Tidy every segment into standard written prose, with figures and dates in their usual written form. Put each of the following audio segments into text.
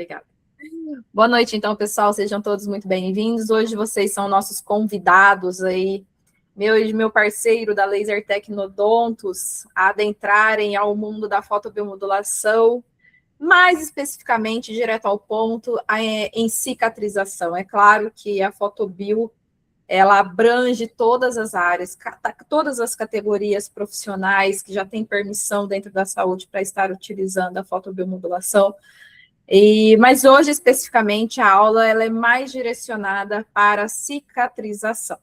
Obrigada. Boa noite, então, pessoal. Sejam todos muito bem-vindos. Hoje vocês são nossos convidados aí, meu parceiro da Laser Tecnodontos, a adentrarem ao mundo da fotobiomodulação, mais especificamente, direto ao ponto, em cicatrização. É claro que a fotobio, ela abrange todas as áreas, todas as categorias profissionais que já têm permissão dentro da saúde para estar utilizando a fotobiomodulação. Mas hoje, especificamente, a aula ela é mais direcionada para a cicatrização.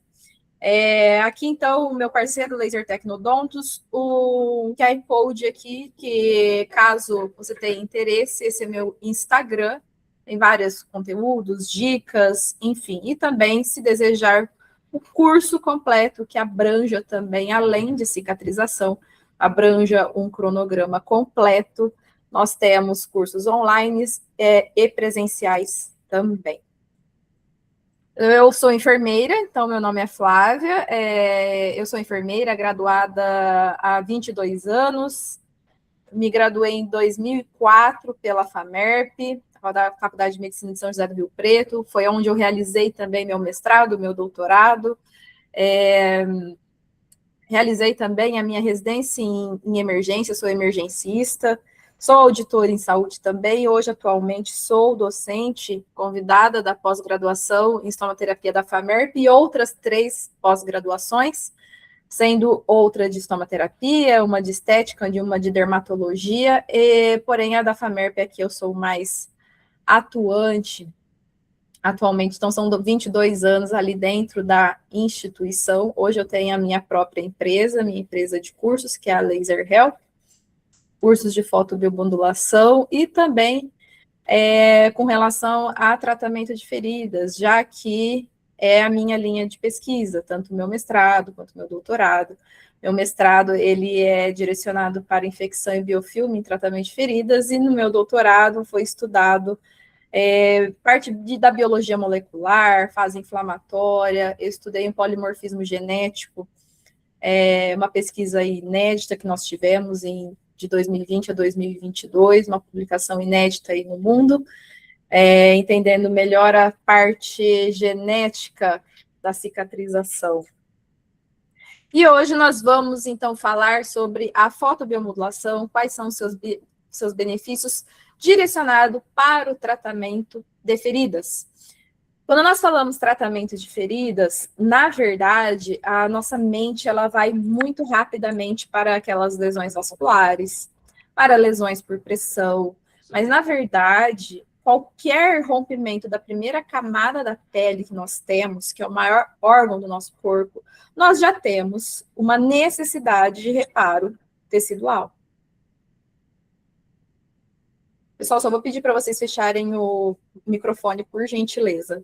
Aqui, então, o meu parceiro Laser Tecnodontos, o QR Code aqui, que caso você tenha interesse, esse é meu Instagram, tem vários conteúdos, dicas, enfim, e também, se desejar o curso completo, que abranja também, além de cicatrização, abranja um cronograma completo. Nós temos cursos online e presenciais também. Eu sou enfermeira, então meu nome é Flávia, eu sou enfermeira, graduada há 22 anos, me graduei em 2004 pela FAMERP, da Faculdade de Medicina de São José do Rio Preto, foi onde eu realizei também meu mestrado, meu doutorado, realizei também a minha residência em emergência, sou emergencista, sou auditora em saúde também, hoje atualmente sou docente convidada da pós-graduação em estomaterapia da FAMERP e outras 3 pós-graduações, sendo outra de estomaterapia, uma de estética e uma de dermatologia, porém a da FAMERP é que eu sou mais atuante atualmente, então são 22 anos ali dentro da instituição. Hoje eu tenho a minha própria empresa, minha empresa de cursos, que é a Laser Health, cursos de fotobiomodulação e também com relação a tratamento de feridas, já que é a minha linha de pesquisa, tanto o meu mestrado quanto o meu doutorado. Meu mestrado, ele é direcionado para infecção e biofilme em tratamento de feridas, e no meu doutorado foi estudado parte da biologia molecular, fase inflamatória, eu estudei um polimorfismo genético, uma pesquisa inédita que nós tivemos de 2020 a 2022, uma publicação inédita aí no mundo, entendendo melhor a parte genética da cicatrização. E hoje nós vamos, então, falar sobre a fotobiomodulação, quais são os seus benefícios direcionado para o tratamento de feridas. Quando nós falamos tratamento de feridas, na verdade, a nossa mente ela vai muito rapidamente para aquelas lesões vasculares, para lesões por pressão, mas na verdade, qualquer rompimento da primeira camada da pele que nós temos, que é o maior órgão do nosso corpo, nós já temos uma necessidade de reparo tecidual. Pessoal, só vou pedir para vocês fecharem o microfone, por gentileza.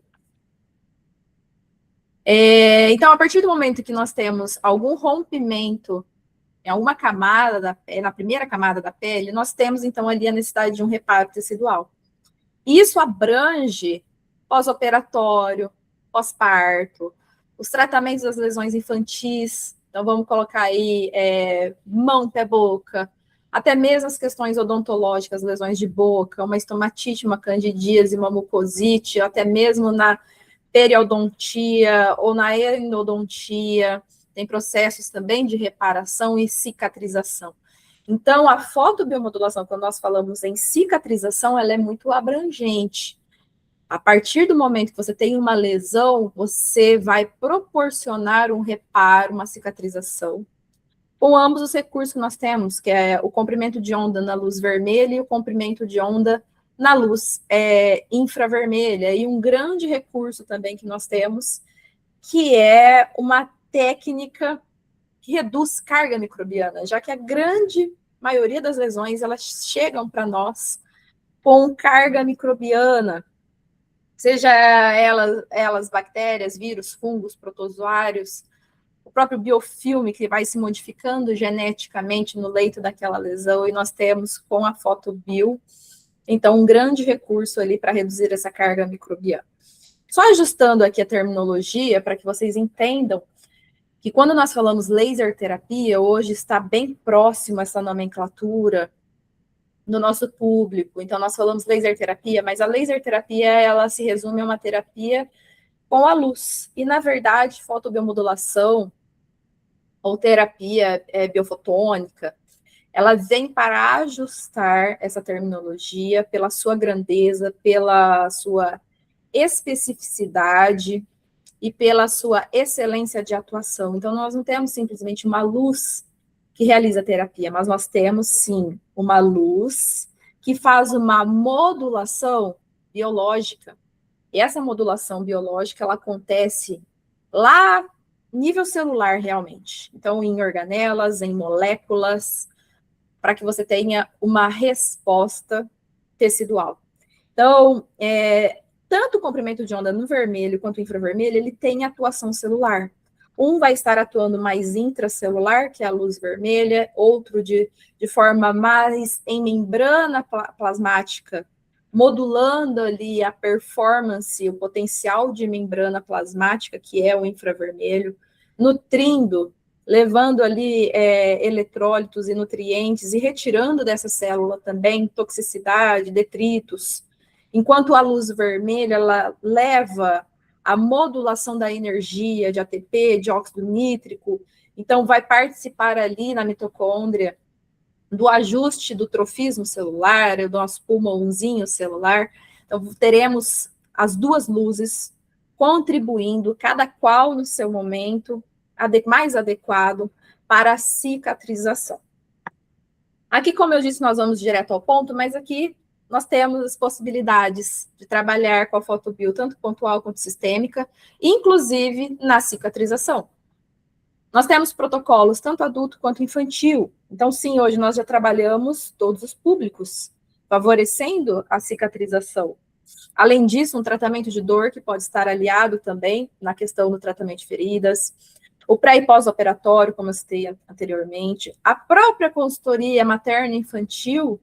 Então, a partir do momento que nós temos algum rompimento em alguma camada, na primeira camada da pele, nós temos, então, ali a necessidade de um reparo tecidual. Isso abrange pós-operatório, pós-parto, os tratamentos das lesões infantis, então vamos colocar aí mão, pé, boca, até mesmo as questões odontológicas, lesões de boca, uma estomatite, uma candidíase, uma mucosite, até mesmo na periodontia ou na endodontia, tem processos também de reparação e cicatrização. Então, a fotobiomodulação, quando nós falamos em cicatrização, ela é muito abrangente. A partir do momento que você tem uma lesão, você vai proporcionar um reparo, uma cicatrização, com ambos os recursos que nós temos, que é o comprimento de onda na luz vermelha e o comprimento de onda na luz infravermelha. E um grande recurso também que nós temos, que é uma técnica que reduz carga microbiana, já que a grande maioria das lesões, elas chegam para nós com carga microbiana, seja elas bactérias, vírus, fungos, protozoários, o próprio biofilme que vai se modificando geneticamente no leito daquela lesão, e nós temos com a fotobio, então, um grande recurso ali para reduzir essa carga microbiana. Só ajustando aqui a terminologia, para que vocês entendam que quando nós falamos laser terapia, hoje está bem próximo essa nomenclatura no nosso público. Então, nós falamos laser terapia, mas a laser terapia, ela se resume a uma terapia com a luz. E, na verdade, fotobiomodulação ou terapia biofotônica, ela vem para ajustar essa terminologia pela sua grandeza, pela sua especificidade e pela sua excelência de atuação. Então, nós não temos simplesmente uma luz que realiza a terapia, mas nós temos, sim, uma luz que faz uma modulação biológica. E essa modulação biológica, ela acontece lá nível celular, realmente. Então, em organelas, em moléculas, para que você tenha uma resposta tecidual. Então, tanto o comprimento de onda no vermelho quanto o infravermelho, ele tem atuação celular. Um vai estar atuando mais intracelular, que é a luz vermelha, outro de forma mais em membrana plasmática, modulando ali a performance, o potencial de membrana plasmática, que é o infravermelho, nutrindo, levando ali eletrólitos e nutrientes e retirando dessa célula também toxicidade, detritos, enquanto a luz vermelha, ela leva a modulação da energia de ATP, de óxido nítrico, então vai participar ali na mitocôndria do ajuste do trofismo celular, do nosso pulmãozinho celular. Então, teremos as duas luzes contribuindo, cada qual no seu momento mais adequado para a cicatrização. Aqui, como eu disse, nós vamos direto ao ponto, mas aqui nós temos as possibilidades de trabalhar com a fotobio, tanto pontual quanto sistêmica, inclusive na cicatrização. Nós temos protocolos, tanto adulto quanto infantil. Então, sim, hoje nós já trabalhamos todos os públicos, favorecendo a cicatrização. Além disso, um tratamento de dor que pode estar aliado também na questão do tratamento de feridas, o pré- e pós-operatório, como eu citei anteriormente, a própria consultoria materno-infantil,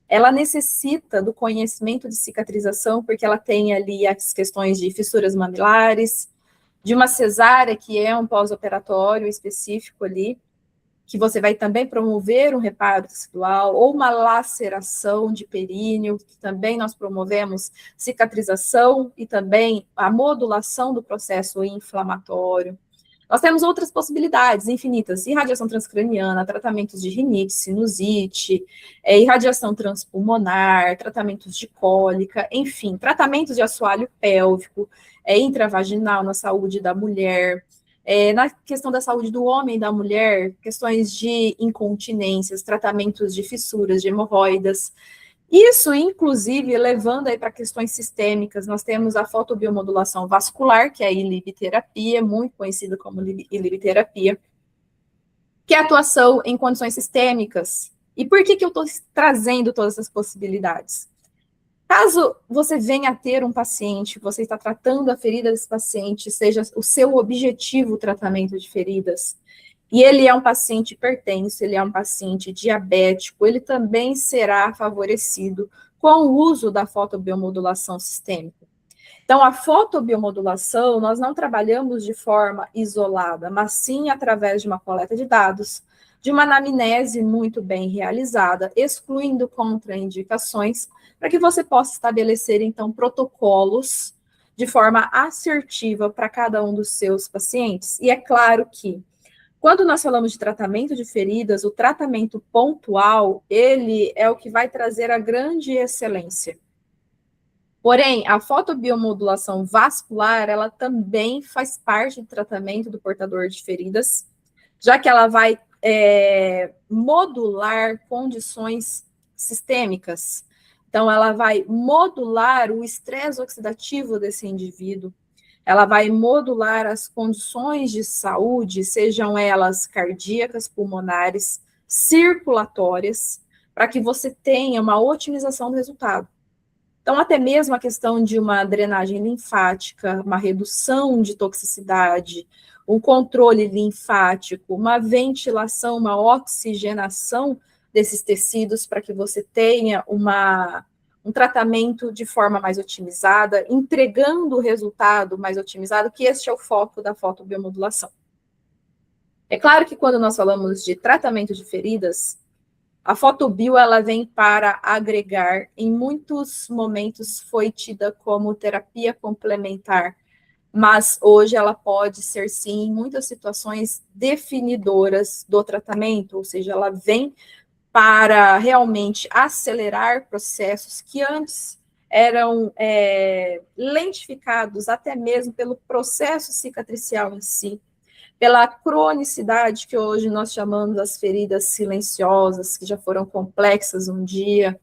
ela necessita do conhecimento de cicatrização, porque ela tem ali as questões de fissuras mamilares, de uma cesárea, que é um pós-operatório específico ali, que você vai também promover um reparo tecidual, ou uma laceração de períneo, que também nós promovemos cicatrização e também a modulação do processo inflamatório. Nós temos outras possibilidades infinitas, irradiação transcraniana, tratamentos de rinite, sinusite, irradiação transpulmonar, tratamentos de cólica, enfim, tratamentos de assoalho pélvico, intravaginal na saúde da mulher, na questão da saúde do homem e da mulher, questões de incontinências, tratamentos de fissuras, de hemorroidas. Isso, inclusive, levando aí para questões sistêmicas, nós temos a fotobiomodulação vascular, que é a ilibiterapia, muito conhecida como ilibiterapia, que é a atuação em condições sistêmicas. E por que eu estou trazendo todas essas possibilidades? Caso você venha a ter um paciente, você está tratando a ferida desse paciente, seja o seu objetivo o tratamento de feridas, e ele é um paciente hipertenso, ele é um paciente diabético, ele também será favorecido com o uso da fotobiomodulação sistêmica. Então, a fotobiomodulação, nós não trabalhamos de forma isolada, mas sim através de uma coleta de dados, de uma anamnese muito bem realizada, excluindo contraindicações, para que você possa estabelecer, então, protocolos de forma assertiva para cada um dos seus pacientes. E é claro que, quando nós falamos de tratamento de feridas, o tratamento pontual, ele é o que vai trazer a grande excelência. Porém, a fotobiomodulação vascular, ela também faz parte do tratamento do portador de feridas, já que ela vai modular condições sistêmicas. Então, ela vai modular o estresse oxidativo desse indivíduo, ela vai modular as condições de saúde, sejam elas cardíacas, pulmonares, circulatórias, para que você tenha uma otimização do resultado. Então, até mesmo a questão de uma drenagem linfática, uma redução de toxicidade, um controle linfático, uma ventilação, uma oxigenação desses tecidos para que você tenha um tratamento de forma mais otimizada, entregando o resultado mais otimizado, que este é o foco da fotobiomodulação. É claro que quando nós falamos de tratamento de feridas, A fotobio, ela vem para agregar, em muitos momentos foi tida como terapia complementar, mas hoje ela pode ser, sim, em muitas situações definidoras do tratamento, ou seja, ela vem para realmente acelerar processos que antes eram lentificados até mesmo pelo processo cicatricial em si, pela cronicidade que hoje nós chamamos as feridas silenciosas, que já foram complexas um dia,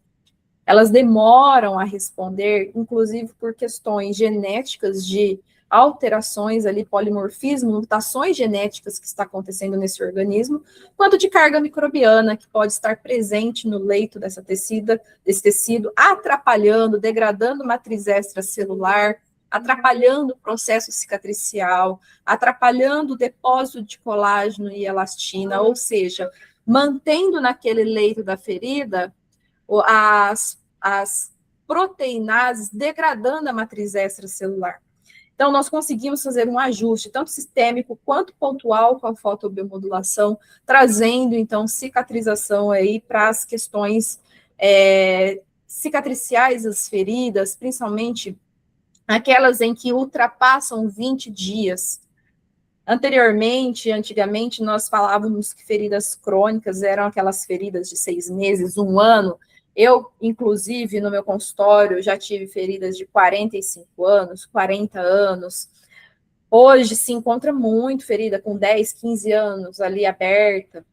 elas demoram a responder, inclusive por questões genéticas de alterações ali, polimorfismo, mutações genéticas que está acontecendo nesse organismo, quanto de carga microbiana que pode estar presente no leito desse tecido, atrapalhando, degradando matriz extracelular, atrapalhando o processo cicatricial, atrapalhando o depósito de colágeno e elastina, ou seja, mantendo naquele leito da ferida as proteinases, degradando a matriz extracelular. Então, nós conseguimos fazer um ajuste, tanto sistêmico quanto pontual, com a fotobiomodulação, trazendo, então, cicatrização aí para as questões cicatriciais das feridas, principalmente aquelas em que ultrapassam 20 dias. Antigamente, nós falávamos que feridas crônicas eram aquelas feridas de 6 meses, 1 ano. Eu, inclusive, no meu consultório, já tive feridas de 45 anos, 40 anos. Hoje se encontra muito ferida com 10, 15 anos ali aberta.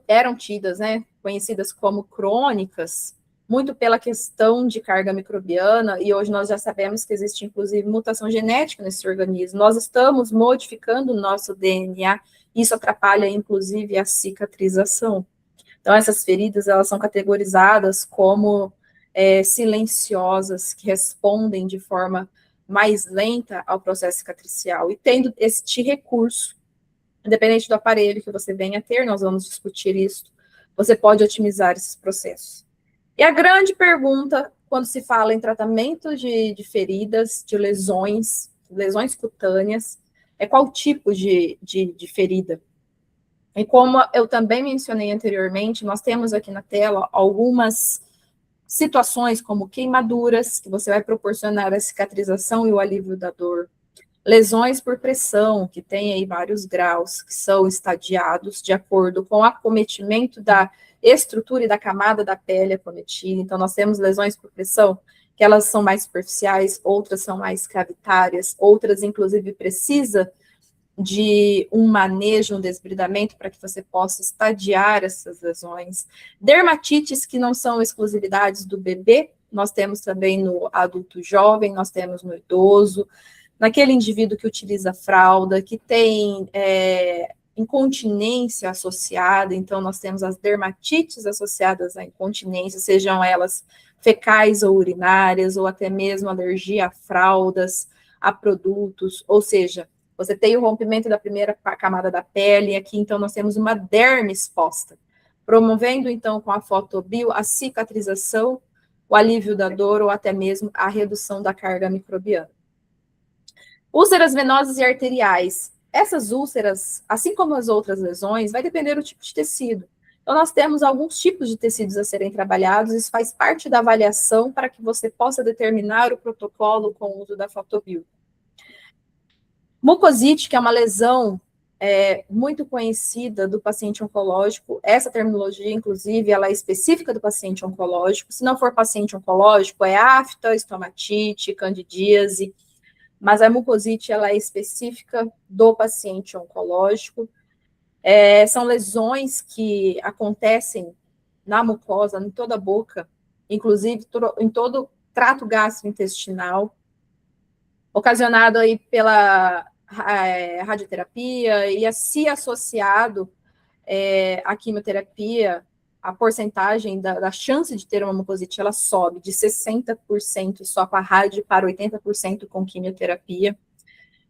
Eram tidas, né, conhecidas como crônicas, muito pela questão de carga microbiana, e hoje nós já sabemos que existe, inclusive, mutação genética nesse organismo. Nós estamos modificando o nosso DNA, isso atrapalha, inclusive, a cicatrização. Então, essas feridas, elas são categorizadas como silenciosas, que respondem de forma mais lenta ao processo cicatricial. E tendo este recurso, independente do aparelho que você venha a ter, nós vamos discutir isso, você pode otimizar esses processos. E a grande pergunta, quando se fala em tratamento de feridas, de lesões cutâneas, é qual tipo de ferida? E como eu também mencionei anteriormente, nós temos aqui na tela algumas situações como queimaduras, que você vai proporcionar a cicatrização e o alívio da dor. Lesões por pressão, que tem aí vários graus, que são estadiados de acordo com o acometimento da estrutura e da camada da pele acometida. Então, nós temos lesões por pressão, que elas são mais superficiais, outras são mais cavitárias, outras, inclusive, precisa de um manejo, um desbridamento, para que você possa estadiar essas lesões. Dermatites que não são exclusividades do bebê, nós temos também no adulto jovem, nós temos no idoso, naquele indivíduo que utiliza fralda, que tem incontinência associada, então nós temos as dermatites associadas à incontinência, sejam elas fecais ou urinárias, ou até mesmo alergia a fraldas, a produtos, ou seja, você tem o rompimento da primeira camada da pele, e aqui então nós temos uma derme exposta, promovendo então com a fotobio a cicatrização, o alívio da dor ou até mesmo a redução da carga microbiana. Úlceras venosas e arteriais. Essas úlceras, assim como as outras lesões, vai depender do tipo de tecido. Então, nós temos alguns tipos de tecidos a serem trabalhados, isso faz parte da avaliação para que você possa determinar o protocolo com o uso da fotobio. Mucosite, que é uma lesão muito conhecida do paciente oncológico, essa terminologia, inclusive, ela é específica do paciente oncológico. Se não for paciente oncológico, é afta, estomatite, candidíase, mas a mucosite, ela é específica do paciente oncológico. São lesões que acontecem na mucosa, em toda a boca, inclusive em todo o trato gastrointestinal, ocasionado aí pela radioterapia, e se associado à quimioterapia, a porcentagem da chance de ter uma mucosite, ela sobe de 60% só com a rádio para 80% com quimioterapia.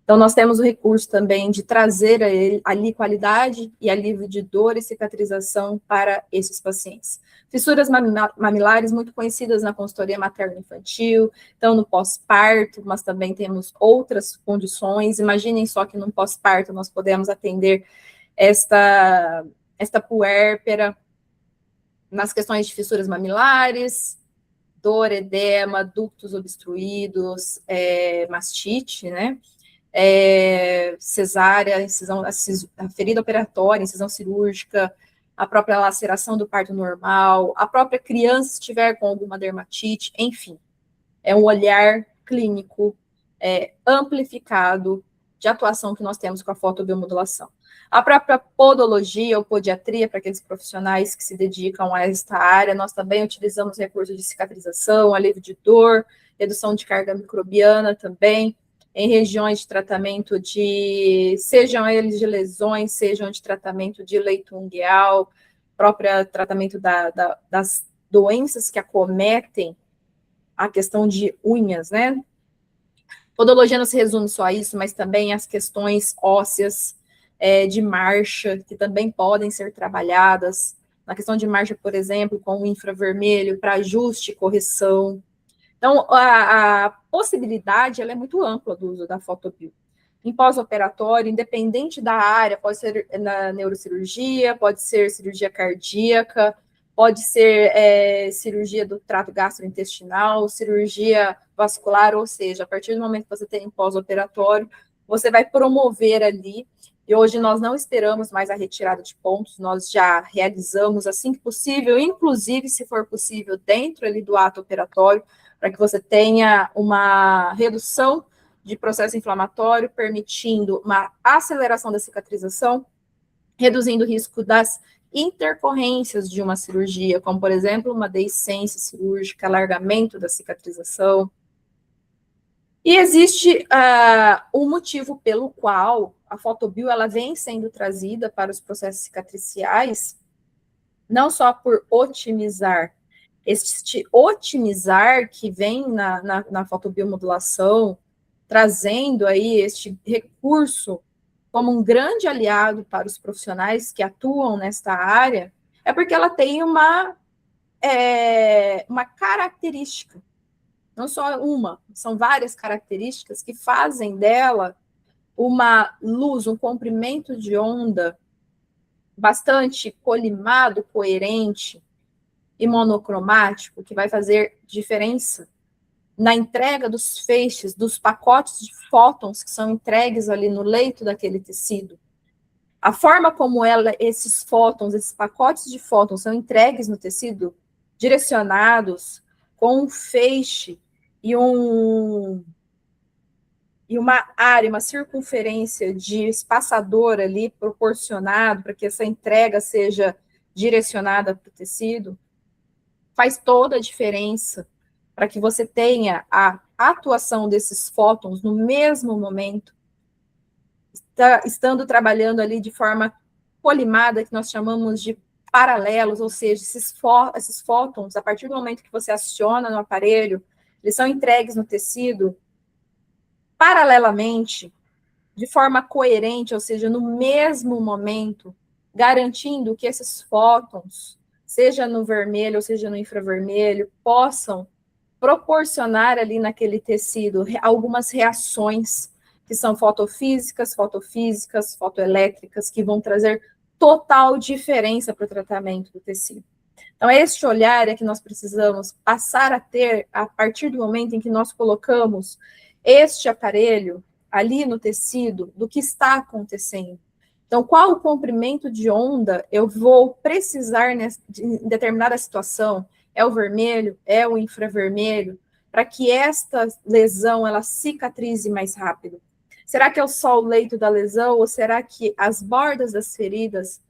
Então, nós temos o recurso também de trazer ali qualidade e alívio de dor e cicatrização para esses pacientes. Fissuras mamilares, muito conhecidas na consultoria materno-infantil, então no pós-parto, mas também temos outras condições. Imaginem só que no pós-parto nós podemos atender esta puérpera, nas questões de fissuras mamilares, dor, edema, ductos obstruídos, mastite, né? Cesárea, incisão, a ferida operatória, incisão cirúrgica, a própria laceração do parto normal, a própria criança se estiver com alguma dermatite, enfim. É um olhar clínico amplificado de atuação que nós temos com a fotobiomodulação. A própria podologia ou podiatria, para aqueles profissionais que se dedicam a esta área, nós também utilizamos recursos de cicatrização, alívio de dor, redução de carga microbiana também, em regiões de tratamento sejam eles de lesões, sejam de tratamento de leito ungueal, próprio tratamento das doenças que acometem a questão de unhas, né? Podologia não se resume só a isso, mas também as questões ósseas, de marcha, que também podem ser trabalhadas. Na questão de marcha, por exemplo, com o infravermelho, para ajuste e correção. Então, a possibilidade ela é muito ampla do uso da fotobio. Em pós-operatório, independente da área, pode ser na neurocirurgia, pode ser cirurgia cardíaca, pode ser cirurgia do trato gastrointestinal, cirurgia vascular, ou seja, a partir do momento que você tem um pós-operatório, você vai promover ali, e hoje nós não esperamos mais a retirada de pontos, nós já realizamos assim que possível, inclusive, se for possível, dentro ali do ato operatório, para que você tenha uma redução de processo inflamatório, permitindo uma aceleração da cicatrização, reduzindo o risco das intercorrências de uma cirurgia, como, por exemplo, uma deiscência cirúrgica, alargamento da cicatrização. E existe um motivo pelo qual a fotobio ela vem sendo trazida para os processos cicatriciais, não só por otimizar, este otimizar que vem na fotobiomodulação, trazendo aí este recurso como um grande aliado para os profissionais que atuam nesta área, é porque ela tem uma característica, não só uma, são várias características que fazem dela uma luz, um comprimento de onda bastante colimado, coerente e monocromático, que vai fazer diferença na entrega dos feixes, dos pacotes de fótons que são entregues ali no leito daquele tecido. A forma como esses fótons, esses pacotes de fótons são entregues no tecido, direcionados com um feixe e uma área, uma circunferência de espaçador ali proporcionado para que essa entrega seja direcionada para o tecido, faz toda a diferença para que você tenha a atuação desses fótons no mesmo momento, estando trabalhando ali de forma colimada, que nós chamamos de paralelos, ou seja, esses fótons, a partir do momento que você aciona no aparelho, eles são entregues no tecido paralelamente, de forma coerente, ou seja, no mesmo momento, garantindo que esses fótons, seja no vermelho ou seja no infravermelho, possam proporcionar ali naquele tecido algumas reações que são fotofísicas, fotoelétricas, que vão trazer total diferença para o tratamento do tecido. Então, este olhar é que nós precisamos passar a ter a partir do momento em que nós colocamos este aparelho ali no tecido, do que está acontecendo. Então, qual o comprimento de onda eu vou precisar em determinada situação? É o vermelho? É o infravermelho? Para que esta lesão ela cicatrize mais rápido? Será que é só o leito da lesão ou será que as bordas das feridas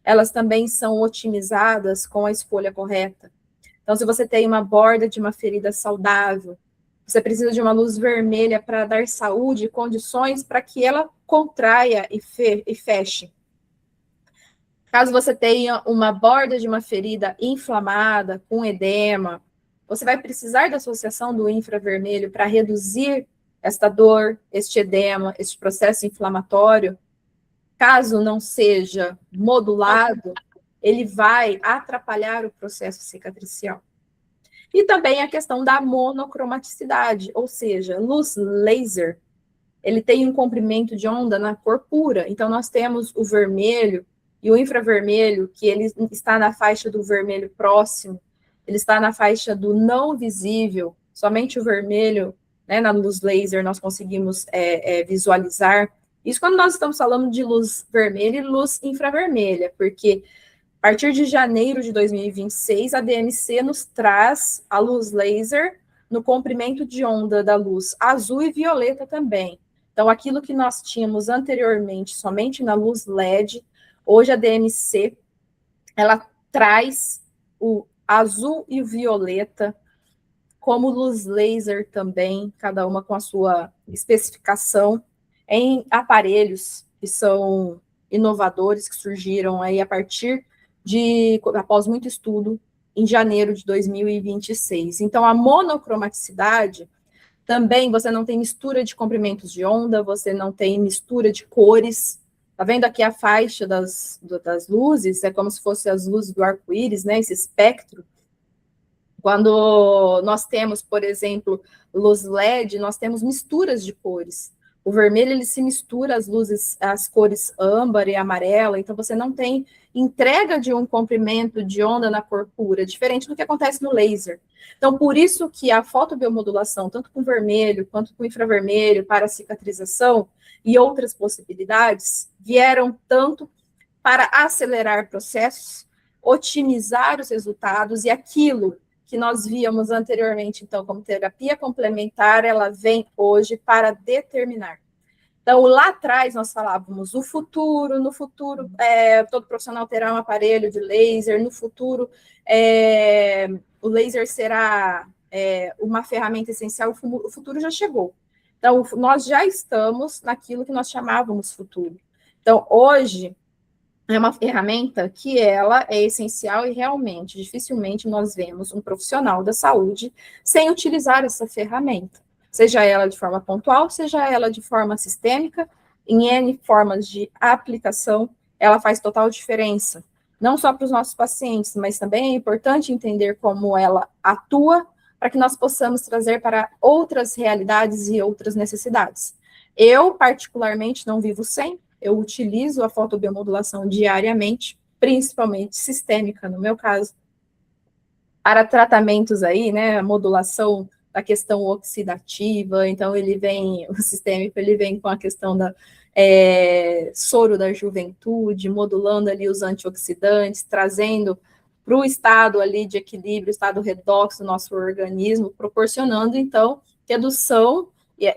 elas também são otimizadas com a escolha correta? Então, se você tem uma borda de uma ferida saudável, você precisa de uma luz vermelha para dar saúde e condições para que ela contraia e feche. Caso você tenha uma borda de uma ferida inflamada, com edema, você vai precisar da associação do infravermelho para reduzir esta dor, este edema, este processo inflamatório. Caso não seja modulado, ele vai atrapalhar o processo cicatricial. E também a questão da monocromaticidade, ou seja, luz laser, ele tem um comprimento de onda na cor pura. Então, nós temos o vermelho, e o infravermelho, que ele está na faixa do vermelho próximo, ele está na faixa do não visível, somente o vermelho, né, na luz laser nós conseguimos visualizar. Isso quando nós estamos falando de luz vermelha e luz infravermelha, porque a partir de janeiro de 2026, a DMC nos traz a luz laser no comprimento de onda da luz azul e violeta também. Então, aquilo que nós tínhamos anteriormente somente na luz LED, hoje a DMC, ela traz o azul e o violeta como luz laser também, cada uma com a sua especificação, em aparelhos que são inovadores, que surgiram aí após muito estudo, em janeiro de 2026. Então, a monocromaticidade, também você não tem mistura de comprimentos de onda, você não tem mistura de cores. Tá vendo aqui a faixa das luzes? É como se fossem as luzes do arco-íris, né? Esse espectro. Quando nós temos, por exemplo, luz LED, nós temos misturas de cores. O vermelho, ele se mistura às luzes, às cores âmbar e amarela, então você não tem entrega de um comprimento de onda na cor pura, diferente do que acontece no laser. Então, por isso que a fotobiomodulação, tanto com vermelho quanto com infravermelho, para cicatrização e outras possibilidades, vieram tanto para acelerar processos, otimizar os resultados, e aquilo que nós víamos anteriormente, então, como terapia complementar, ela vem hoje para determinar. Então, lá atrás, nós falávamos no futuro, todo profissional terá um aparelho de laser, no futuro, o laser será uma ferramenta essencial, o futuro já chegou. Então, nós já estamos naquilo que nós chamávamos futuro. Então, hoje, é uma ferramenta que ela é essencial e realmente, dificilmente nós vemos um profissional da saúde sem utilizar essa ferramenta, seja ela de forma pontual, seja ela de forma sistêmica, em N formas de aplicação, ela faz total diferença, não só para os nossos pacientes, mas também é importante entender como ela atua para que nós possamos trazer para outras realidades e outras necessidades. Eu, particularmente, não vivo sem. Eu utilizo a fotobiomodulação diariamente, principalmente sistêmica, no meu caso, para tratamentos aí, né, a modulação da questão oxidativa, então o sistêmico, ele vem com a questão da soro da juventude, modulando ali os antioxidantes, trazendo para o estado ali de equilíbrio, estado redox do nosso organismo, proporcionando, então, redução,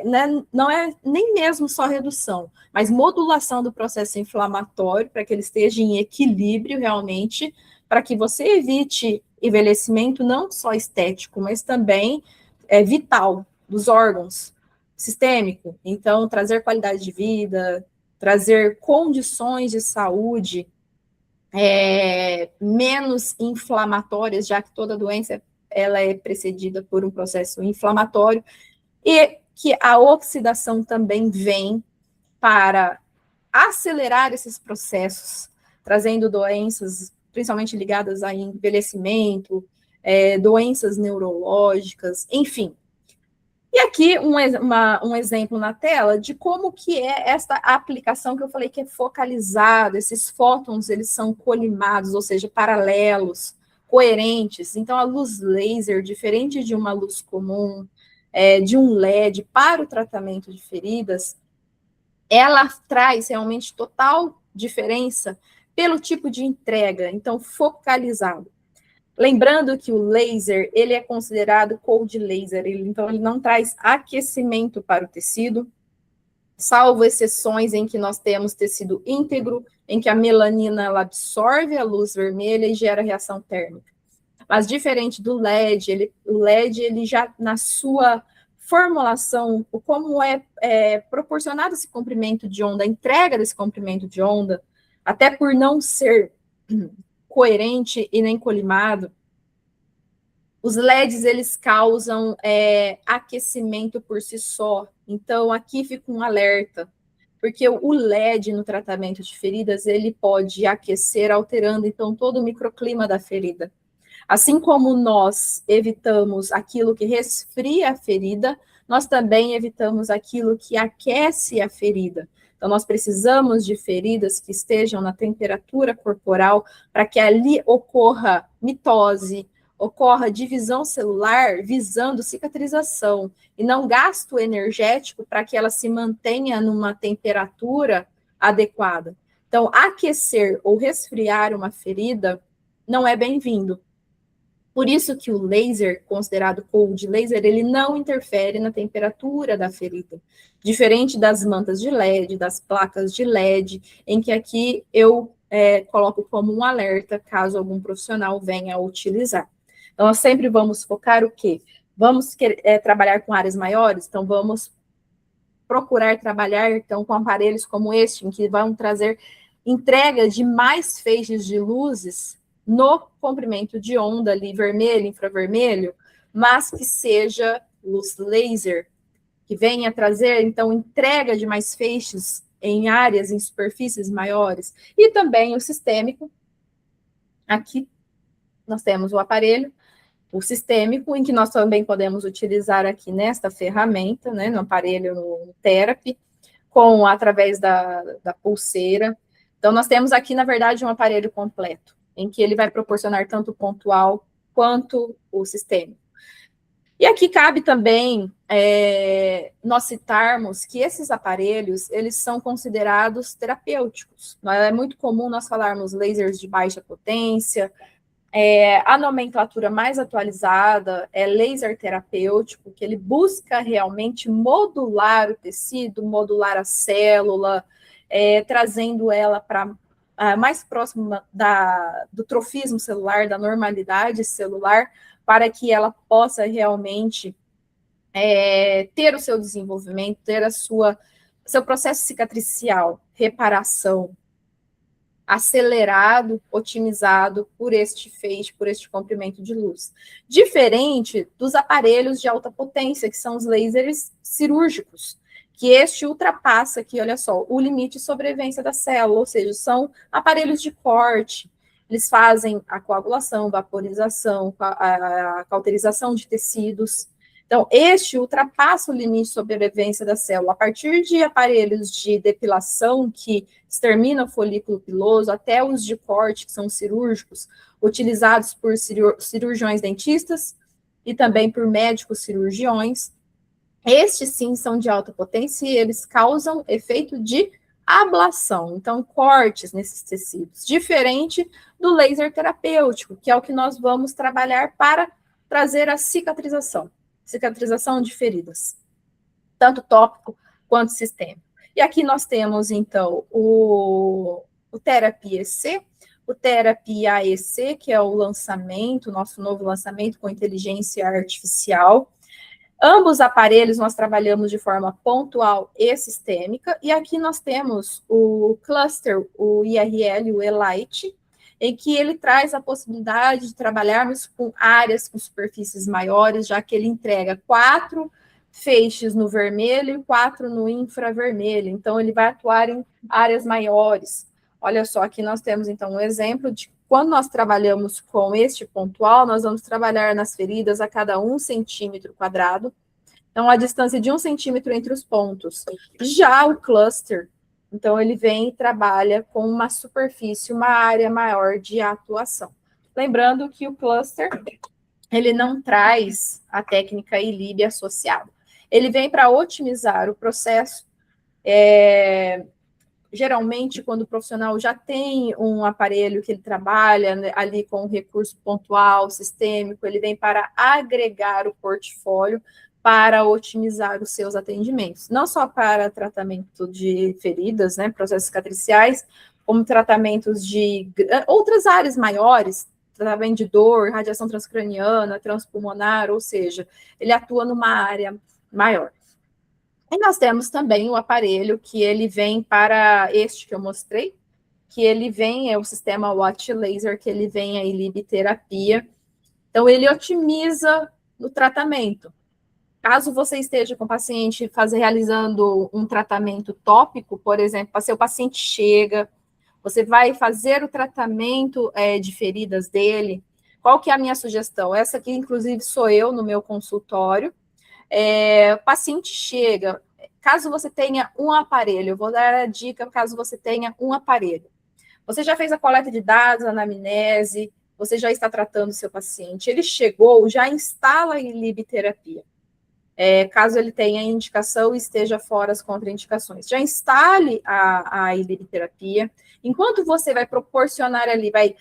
né, não é nem mesmo só redução, mas modulação do processo inflamatório, para que ele esteja em equilíbrio realmente, para que você evite envelhecimento não só estético, mas também vital dos órgãos, sistêmico. Então, trazer qualidade de vida, trazer condições de saúde menos inflamatórias, já que toda doença ela é precedida por um processo inflamatório, e que a oxidação também vem para acelerar esses processos, trazendo doenças, principalmente ligadas a envelhecimento, doenças neurológicas, enfim. E aqui um exemplo na tela de como que é esta aplicação que eu falei que é focalizada, esses fótons, eles são colimados, ou seja, paralelos, coerentes. Então, a luz laser, diferente de uma luz comum, de um LED para o tratamento de feridas, ela traz realmente total diferença pelo tipo de entrega, então focalizado. Lembrando que o laser, ele é considerado cold laser, então ele não traz aquecimento para o tecido, salvo exceções em que nós temos tecido íntegro, em que a melanina ela absorve a luz vermelha e gera reação térmica. Mas diferente do LED, o LED, ele já na sua formulação, como é proporcionado esse comprimento de onda, a entrega desse comprimento de onda, até por não ser coerente e nem colimado, os LEDs, eles causam aquecimento por si só. Então, aqui fica um alerta, porque o LED no tratamento de feridas, ele pode aquecer, alterando, então, todo o microclima da ferida. Assim como nós evitamos aquilo que resfria a ferida, nós também evitamos aquilo que aquece a ferida. Então, nós precisamos de feridas que estejam na temperatura corporal para que ali ocorra mitose, ocorra divisão celular visando cicatrização e não gasto energético para que ela se mantenha numa temperatura adequada. Então, aquecer ou resfriar uma ferida não é bem-vindo. Por isso que o laser, considerado cold laser, ele não interfere na temperatura da ferida. Diferente das mantas de LED, das placas de LED, em que aqui eu coloco como um alerta caso algum profissional venha a utilizar. Então, nós sempre vamos focar o quê? Vamos trabalhar com áreas maiores? Então, vamos procurar trabalhar então, com aparelhos como este, em que vão trazer entrega de mais feixes de luzes no comprimento de onda ali, vermelho, infravermelho, mas que seja luz laser, que venha trazer, então, entrega de mais feixes em áreas, em superfícies maiores. E também o sistêmico. Aqui nós temos o aparelho, o sistêmico, em que nós também podemos utilizar aqui nesta ferramenta, né, no aparelho, no Therapy, através da pulseira. Então, nós temos aqui, na verdade, um aparelho completo, em que ele vai proporcionar tanto o pontual quanto o sistêmico. E aqui cabe também nós citarmos que esses aparelhos, eles são considerados terapêuticos. É muito comum nós falarmos lasers de baixa potência. A nomenclatura mais atualizada é laser terapêutico, que ele busca realmente modular o tecido, modular a célula, trazendo ela para mais próxima do trofismo celular, da normalidade celular, para que ela possa realmente ter o seu desenvolvimento, ter seu processo cicatricial, reparação, acelerado, otimizado por este feixe, por este comprimento de luz. Diferente dos aparelhos de alta potência, que são os lasers cirúrgicos, que este ultrapassa aqui, olha só, o limite de sobrevivência da célula, ou seja, são aparelhos de corte, eles fazem a coagulação, vaporização, a cauterização de tecidos. Então, este ultrapassa o limite de sobrevivência da célula. A partir de aparelhos de depilação que exterminam o folículo piloso, até os de corte, que são cirúrgicos, utilizados por cirurgiões dentistas e também por médicos cirurgiões. Estes, sim, são de alta potência e eles causam efeito de ablação, então cortes nesses tecidos, diferente do laser terapêutico, que é o que nós vamos trabalhar para trazer a cicatrização de feridas, tanto tópico quanto sistêmico. E aqui nós temos, então, o Therapy EC, o Therapy AEC, que é o lançamento, nosso novo lançamento com inteligência artificial. Ambos aparelhos nós trabalhamos de forma pontual e sistêmica, e aqui nós temos o cluster, o IRL, o E-Light, em que ele traz a possibilidade de trabalharmos com áreas com superfícies maiores, já que ele entrega 4 feixes no vermelho e 4 no infravermelho, então ele vai atuar em áreas maiores. Olha só, aqui nós temos então um exemplo de quando nós trabalhamos com este pontual, nós vamos trabalhar nas feridas a cada 1 centímetro quadrado, então a distância de 1 centímetro entre os pontos. Já o cluster, então ele vem e trabalha com uma superfície, uma área maior de atuação. Lembrando que o cluster, ele não traz a técnica ILIB associada. Ele vem para otimizar o processo. Geralmente, quando o profissional já tem um aparelho que ele trabalha, né, ali com um recurso pontual, sistêmico, ele vem para agregar o portfólio para otimizar os seus atendimentos. Não só para tratamento de feridas, né, processos cicatriciais, como tratamentos de outras áreas maiores, tratamento de dor, radiação transcraniana, transpulmonar, ou seja, ele atua numa área maior. E nós temos também o aparelho que ele vem para este que eu mostrei, que ele vem, é o sistema Watch Laser, que ele vem a ILIB terapia. Então, ele otimiza no tratamento. Caso você esteja com o paciente realizando um tratamento tópico, por exemplo, o paciente chega, você vai fazer o tratamento de feridas dele, qual que é a minha sugestão? Essa aqui, inclusive, sou eu no meu consultório. O paciente chega, caso você tenha um aparelho, eu vou dar a dica caso você tenha um aparelho. Você já fez a coleta de dados, a anamnese, você já está tratando o seu paciente, ele chegou, já instala a ilibiterapia. Caso ele tenha indicação e esteja fora as contraindicações. Já instale a ilibiterapia. Enquanto você vai proporcionar ali, vai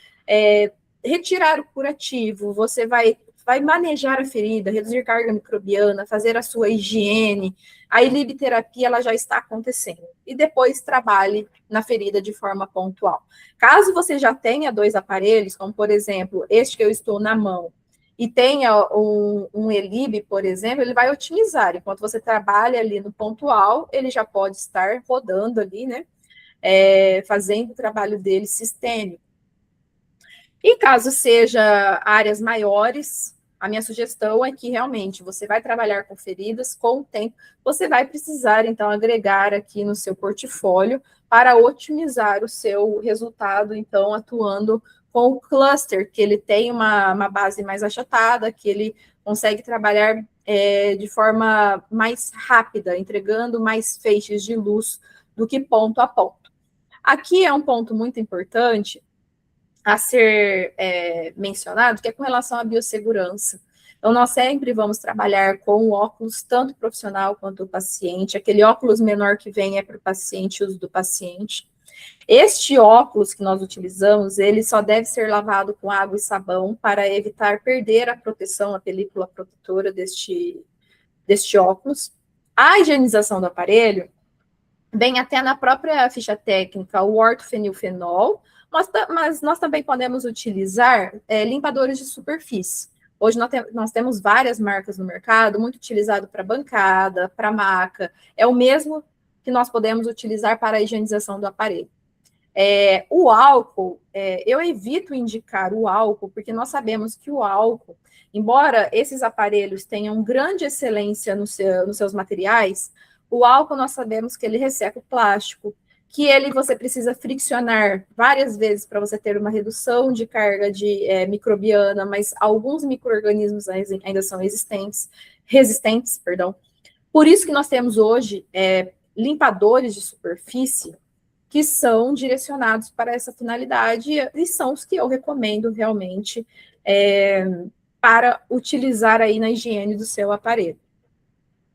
retirar o curativo, você vai manejar a ferida, reduzir carga microbiana, fazer a sua higiene, a ilibiterapia ela já está acontecendo. E depois trabalhe na ferida de forma pontual. Caso você já tenha 2 aparelhos, como por exemplo, este que eu estou na mão, e tenha um ELIB, por exemplo, ele vai otimizar. Enquanto você trabalha ali no pontual, ele já pode estar rodando ali, né? Fazendo o trabalho dele sistêmico. E caso seja áreas maiores, a minha sugestão é que realmente você vai trabalhar com feridas, com o tempo, você vai precisar, então, agregar aqui no seu portfólio para otimizar o seu resultado, então, atuando com o cluster, que ele tem uma base mais achatada, que ele consegue trabalhar de forma mais rápida, entregando mais feixes de luz do que ponto a ponto. Aqui é um ponto muito importante a ser mencionado, que é com relação à biossegurança. Então, nós sempre vamos trabalhar com o óculos, tanto profissional quanto o paciente. Aquele óculos menor que vem é para o paciente, uso do paciente. Este óculos que nós utilizamos, ele só deve ser lavado com água e sabão para evitar perder a proteção, a película protetora deste óculos. A higienização do aparelho vem até na própria ficha técnica, o ortofenilfenol, mas nós também podemos utilizar limpadores de superfície. Hoje nós temos várias marcas no mercado, muito utilizado para bancada, para maca. É o mesmo que nós podemos utilizar para a higienização do aparelho. O álcool, eu evito indicar o álcool, porque nós sabemos que o álcool, embora esses aparelhos tenham grande excelência nos seus materiais, o álcool nós sabemos que ele resseca o plástico, que você precisa friccionar várias vezes para você ter uma redução de carga microbiana, mas alguns micro-organismos ainda são resistentes. Por isso que nós temos hoje limpadores de superfície que são direcionados para essa finalidade e são os que eu recomendo realmente para utilizar aí na higiene do seu aparelho.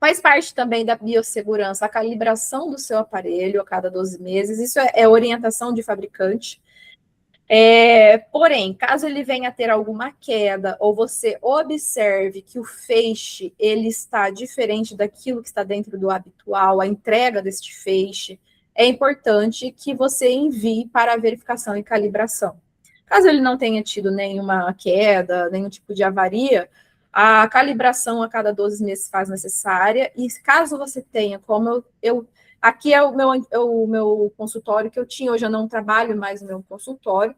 Faz parte também da biossegurança a calibração do seu aparelho a cada 12 meses, isso é orientação de fabricante. Porém, caso ele venha a ter alguma queda ou você observe que o feixe ele está diferente daquilo que está dentro do habitual, a entrega deste feixe, é importante que você envie para a verificação e calibração. Caso ele não tenha tido nenhuma queda, nenhum tipo de avaria, a calibração a cada 12 meses faz necessária, e caso você tenha, como aqui é o meu consultório que eu tinha, hoje eu não trabalho mais no meu consultório,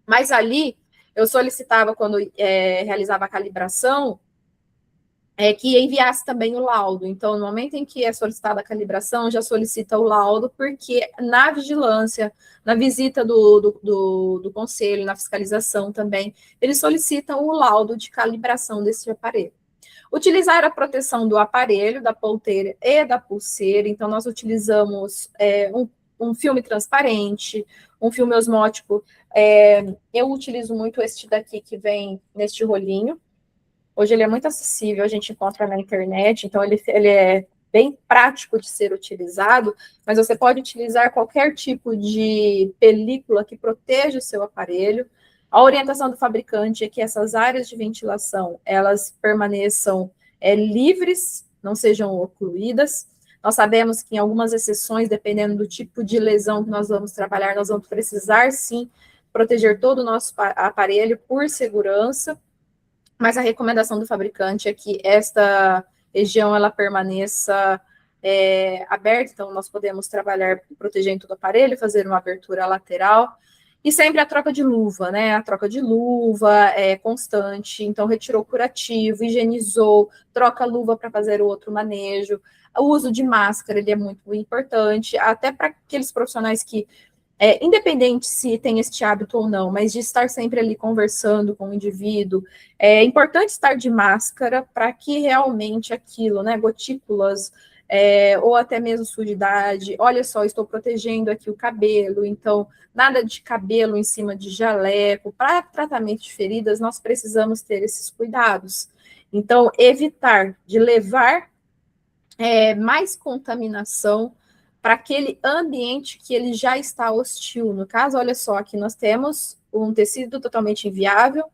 mas ali eu solicitava, quando realizava a calibração, que enviasse também o laudo. Então, no momento em que é solicitada a calibração, já solicita o laudo, porque na vigilância, na visita do conselho, na fiscalização também, eles solicitam o laudo de calibração desse aparelho. Utilizar a proteção do aparelho, da ponteira e da pulseira. Então, nós utilizamos um filme transparente, um filme osmótico. Eu utilizo muito este daqui, que vem neste rolinho. Hoje ele é muito acessível, a gente encontra na internet, então ele é bem prático de ser utilizado, mas você pode utilizar qualquer tipo de película que proteja o seu aparelho. A orientação do fabricante é que essas áreas de ventilação, elas permaneçam livres, não sejam ocluídas. Nós sabemos que em algumas exceções, dependendo do tipo de lesão que nós vamos trabalhar, nós vamos precisar, sim, proteger todo o nosso aparelho por segurança, mas a recomendação do fabricante é que esta região ela permaneça aberta, então nós podemos trabalhar protegendo todo o aparelho, fazer uma abertura lateral, e sempre a troca de luva, né? A troca de luva é constante, então retirou o curativo, higienizou, troca a luva para fazer o outro manejo. O uso de máscara ele é muito importante, até para aqueles profissionais que independente se tem este hábito ou não, mas de estar sempre ali conversando com o indivíduo, é importante estar de máscara para que realmente aquilo, né, gotículas, ou até mesmo sujidade. Olha só, estou protegendo aqui o cabelo, então nada de cabelo em cima de jaleco. Para tratamento de feridas, nós precisamos ter esses cuidados. Então, evitar de levar mais contaminação para aquele ambiente que ele já está hostil. No caso, olha só, aqui nós temos um tecido totalmente inviável.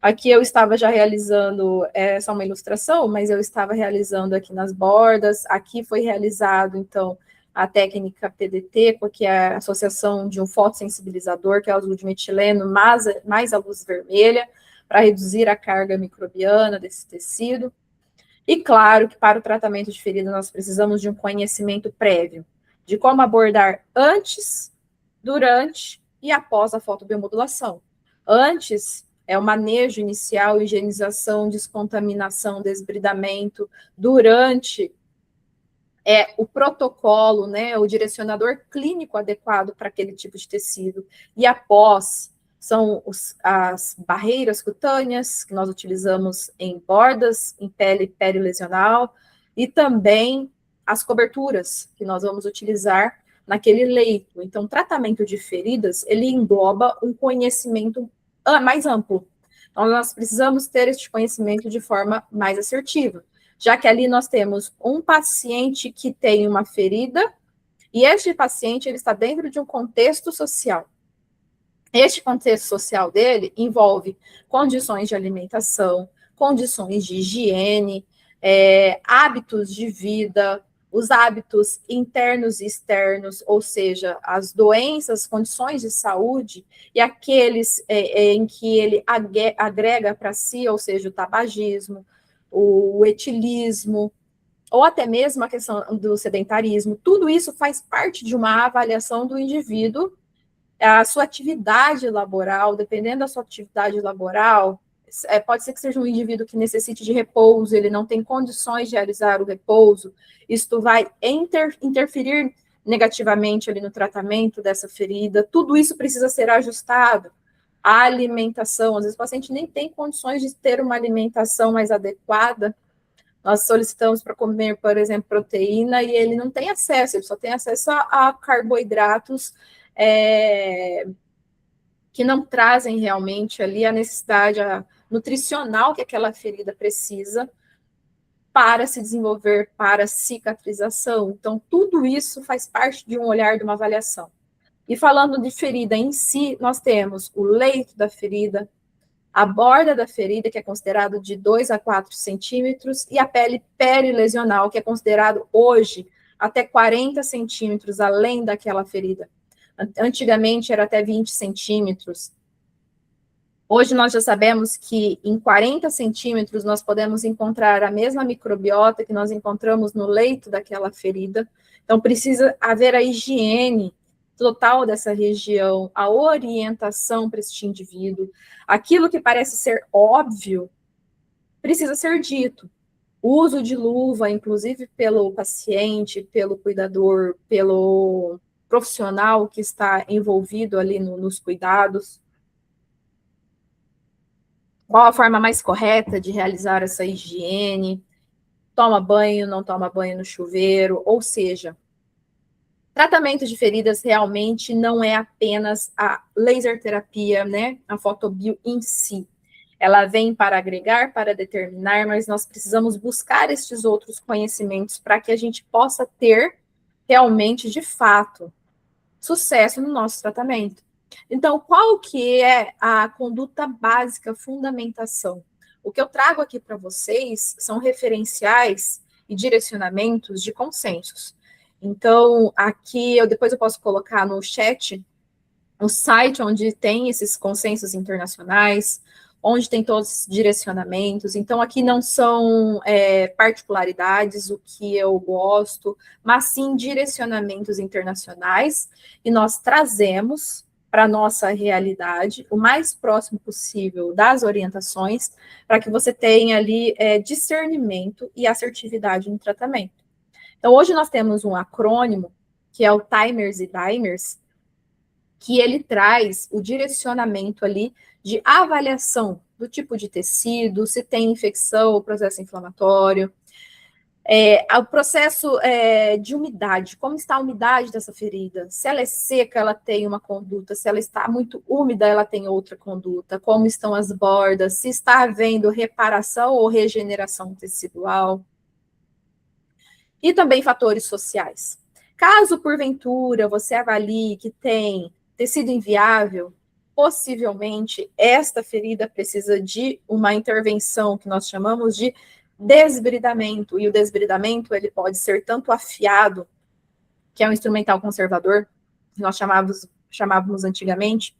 Aqui eu estava já realizando, só uma ilustração, mas eu estava realizando aqui nas bordas. Aqui foi realizado, então, a técnica PDT, porque é a associação de um fotossensibilizador, que é o azul de metileno, mais a luz vermelha, para reduzir a carga microbiana desse tecido. E claro que para o tratamento de ferida nós precisamos de um conhecimento prévio de como abordar antes, durante e após a fotobiomodulação. Antes é o manejo inicial, higienização, descontaminação, desbridamento. Durante o protocolo, né, o direcionador clínico adequado para aquele tipo de tecido. E após são as barreiras cutâneas, que nós utilizamos em bordas, em pele perilesional, e também as coberturas, que nós vamos utilizar naquele leito. Então, tratamento de feridas, ele engloba um conhecimento mais amplo. Então, nós precisamos ter este conhecimento de forma mais assertiva, já que ali nós temos um paciente que tem uma ferida, e este paciente ele está dentro de um contexto social. Este contexto social dele envolve condições de alimentação, condições de higiene, hábitos de vida, os hábitos internos e externos, ou seja, as doenças, condições de saúde, e aqueles em que ele agrega para si, ou seja, o tabagismo, o etilismo, ou até mesmo a questão do sedentarismo. Tudo isso faz parte de uma avaliação do indivíduo. A sua atividade laboral, dependendo da sua atividade laboral, pode ser que seja um indivíduo que necessite de repouso, ele não tem condições de realizar o repouso, isto vai interferir negativamente ali no tratamento dessa ferida, tudo isso precisa ser ajustado. A alimentação, às vezes o paciente nem tem condições de ter uma alimentação mais adequada, nós solicitamos para comer, por exemplo, proteína, e ele não tem acesso, ele só tem acesso a carboidratos que não trazem realmente ali a necessidade nutricional que aquela ferida precisa para se desenvolver, para cicatrização. Então, tudo isso faz parte de um olhar, de uma avaliação. E falando de ferida em si, nós temos o leito da ferida, a borda da ferida, que é considerado de 2 a 4 centímetros, e a pele perilesional, que é considerado hoje até 40 centímetros além daquela ferida. Antigamente era até 20 centímetros. Hoje nós já sabemos que em 40 centímetros nós podemos encontrar a mesma microbiota que nós encontramos no leito daquela ferida. Então precisa haver a higiene total dessa região, a orientação para este indivíduo. Aquilo que parece ser óbvio precisa ser dito. O uso de luva, inclusive pelo paciente, pelo cuidador, pelo profissional que está envolvido ali nos cuidados. Qual a forma mais correta de realizar essa higiene? Toma banho, não toma banho no chuveiro, ou seja, tratamento de feridas realmente não é apenas a laser terapia, né? A fotobio em si. Ela vem para agregar, para determinar, mas nós precisamos buscar estes outros conhecimentos para que a gente possa ter realmente, de fato, sucesso no nosso tratamento. Então, qual que é a conduta básica, fundamentação? O que eu trago aqui para vocês são referenciais e direcionamentos de consensos. Então, aqui depois eu posso colocar no chat o site onde tem esses consensos internacionais, onde tem todos os direcionamentos. Então, aqui não são particularidades, o que eu gosto, mas sim direcionamentos internacionais, e nós trazemos para a nossa realidade o mais próximo possível das orientações, para que você tenha ali discernimento e assertividade no tratamento. Então, hoje nós temos um acrônimo, que é o Timers e Dimers, que ele traz o direcionamento ali de avaliação do tipo de tecido, se tem infecção ou processo inflamatório, O processo de umidade, como está a umidade dessa ferida? Se ela é seca, ela tem uma conduta, se ela está muito úmida, ela tem outra conduta. Como estão as bordas, se está havendo reparação ou regeneração tecidual. E também fatores sociais. Caso, porventura, você avalie que tem tecido inviável, possivelmente esta ferida precisa de uma intervenção que nós chamamos de desbridamento, e o desbridamento ele pode ser tanto afiado, que é um instrumental conservador, que nós chamávamos antigamente,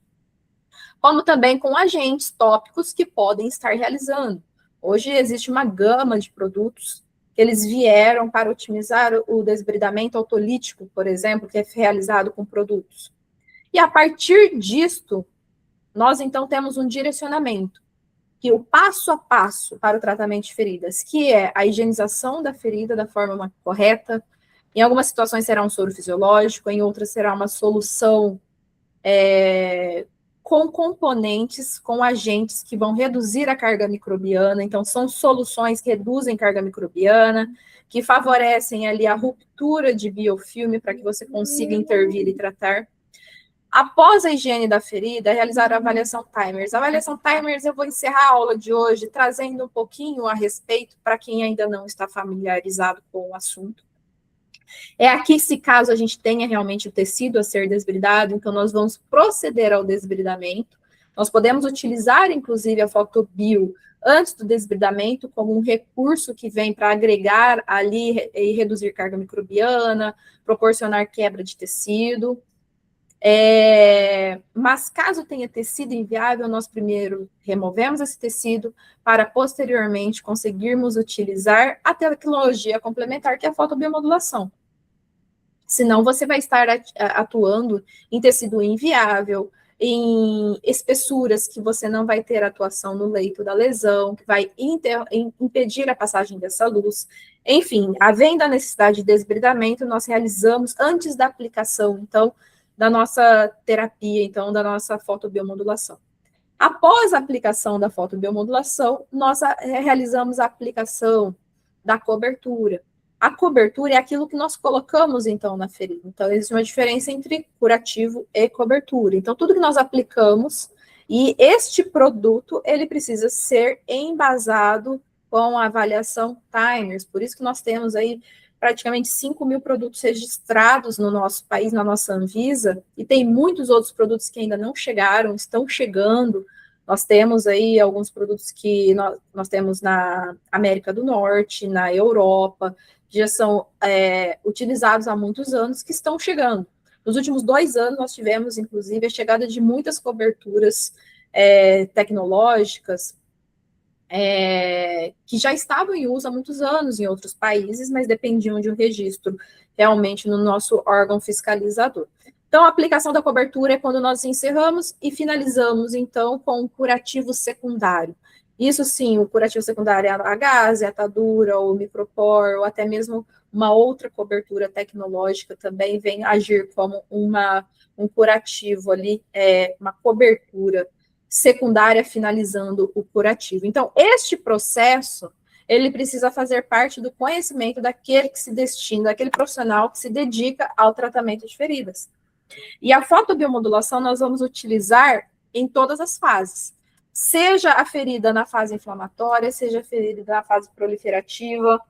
como também com agentes tópicos que podem estar realizando. Hoje existe uma gama de produtos que eles vieram para otimizar o desbridamento autolítico, por exemplo, que é realizado com produtos. E a partir disto, nós então temos um direcionamento, que o passo a passo para o tratamento de feridas, que é a higienização da ferida da forma correta. Em algumas situações será um soro fisiológico, em outras será uma solução com componentes, com agentes que vão reduzir a carga microbiana. Então, são soluções que reduzem carga microbiana, que favorecem ali a ruptura de biofilme para que você consiga intervir e tratar. Após a higiene da ferida, realizar a avaliação Timers. A avaliação Timers, eu vou encerrar a aula de hoje trazendo um pouquinho a respeito para quem ainda não está familiarizado com o assunto. É aqui, se caso a gente tenha realmente o tecido a ser desbridado, então nós vamos proceder ao desbridamento. Nós podemos utilizar, inclusive, a fotobio antes do desbridamento como um recurso que vem para agregar ali e reduzir carga microbiana, proporcionar quebra de tecido. Mas caso tenha tecido inviável, nós primeiro removemos esse tecido para posteriormente conseguirmos utilizar a tecnologia complementar, que é a fotobiomodulação. Senão você vai estar atuando em tecido inviável, em espessuras que você não vai ter atuação no leito da lesão, que vai impedir a passagem dessa luz. Enfim, havendo a necessidade de desbridamento, nós realizamos antes da aplicação, então, da nossa terapia, então, da nossa fotobiomodulação. Após a aplicação da fotobiomodulação, nós realizamos a aplicação da cobertura. A cobertura é aquilo que nós colocamos, então, na ferida. Então, existe uma diferença entre curativo e cobertura. Então, tudo que nós aplicamos, e este produto, ele precisa ser embasado com a avaliação Timers. Por isso que nós temos aí praticamente 5.000 produtos registrados no nosso país, na nossa Anvisa, e tem muitos outros produtos que ainda não chegaram, estão chegando. Nós temos aí alguns produtos que nós temos na América do Norte, na Europa, que já são utilizados há muitos anos, que estão chegando. Nos últimos 2 anos, nós tivemos, inclusive, a chegada de muitas coberturas tecnológicas, que já estavam em uso há muitos anos em outros países, mas dependiam de um registro realmente no nosso órgão fiscalizador. Então, a aplicação da cobertura é quando nós encerramos e finalizamos, então, com um curativo secundário. Isso sim, o curativo secundário é a gase, a atadura, ou micropor, ou até mesmo uma outra cobertura tecnológica também vem agir como um curativo ali, uma cobertura secundária finalizando o curativo. Então, este processo, ele precisa fazer parte do conhecimento daquele que se destina, daquele profissional que se dedica ao tratamento de feridas. E a fotobiomodulação nós vamos utilizar em todas as fases. Seja a ferida na fase inflamatória, seja a ferida na fase proliferativa,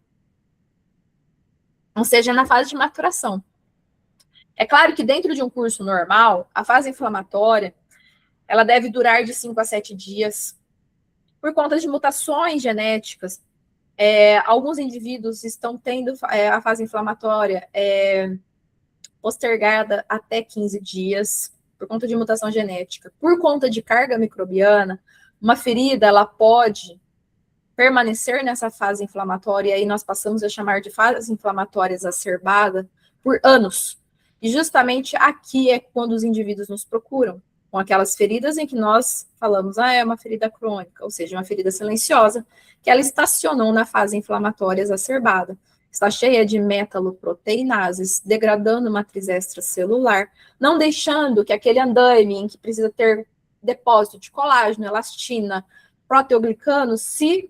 ou seja, na fase de maturação. É claro que dentro de um curso normal, a fase inflamatória, ela deve durar de 5 a 7 dias, por conta de mutações genéticas. Alguns indivíduos estão tendo a fase inflamatória postergada até 15 dias, por conta de mutação genética. Por conta de carga microbiana, uma ferida, ela pode permanecer nessa fase inflamatória, e aí nós passamos a chamar de fase inflamatória exacerbada, por anos. E justamente aqui é quando os indivíduos nos procuram, com aquelas feridas em que nós falamos, é uma ferida crônica, ou seja, uma ferida silenciosa, que ela estacionou na fase inflamatória exacerbada. Está cheia de metaloproteinases, degradando matriz extracelular, não deixando que aquele andaime em que precisa ter depósito de colágeno, elastina, proteoglicano, se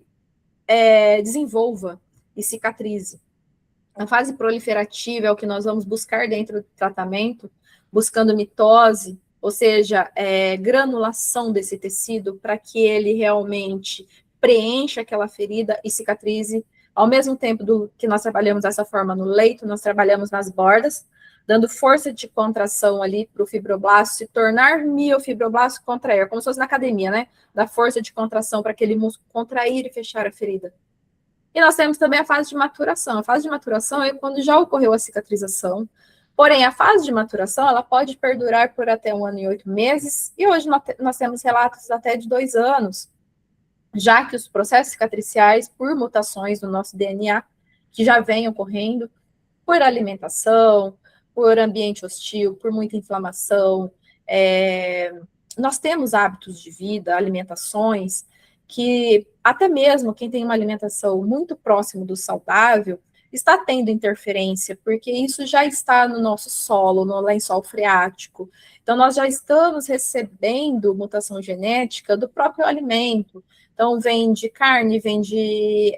desenvolva e cicatrize. A fase proliferativa é o que nós vamos buscar dentro do tratamento, buscando mitose, ou seja, granulação desse tecido para que ele realmente preencha aquela ferida e cicatrize. Ao mesmo tempo que nós trabalhamos dessa forma no leito, nós trabalhamos nas bordas, dando força de contração ali para o fibroblasto se tornar miofibroblasto contrair, como se fosse na academia, né? Da força de contração para aquele músculo contrair e fechar a ferida. E nós temos também a fase de maturação. A fase de maturação é quando já ocorreu a cicatrização. Porém, a fase de maturação, ela pode perdurar por até 1 ano e 8 meses, e hoje nós temos relatos até de 2 anos, já que os processos cicatriciais, por mutações no nosso DNA, que já vêm ocorrendo, por alimentação, por ambiente hostil, por muita inflamação, nós temos hábitos de vida, alimentações, que até mesmo quem tem uma alimentação muito próximo do saudável está tendo interferência, porque isso já está no nosso solo, no lençol freático. Então, nós já estamos recebendo mutação genética do próprio alimento. Então, vem de carne, vem de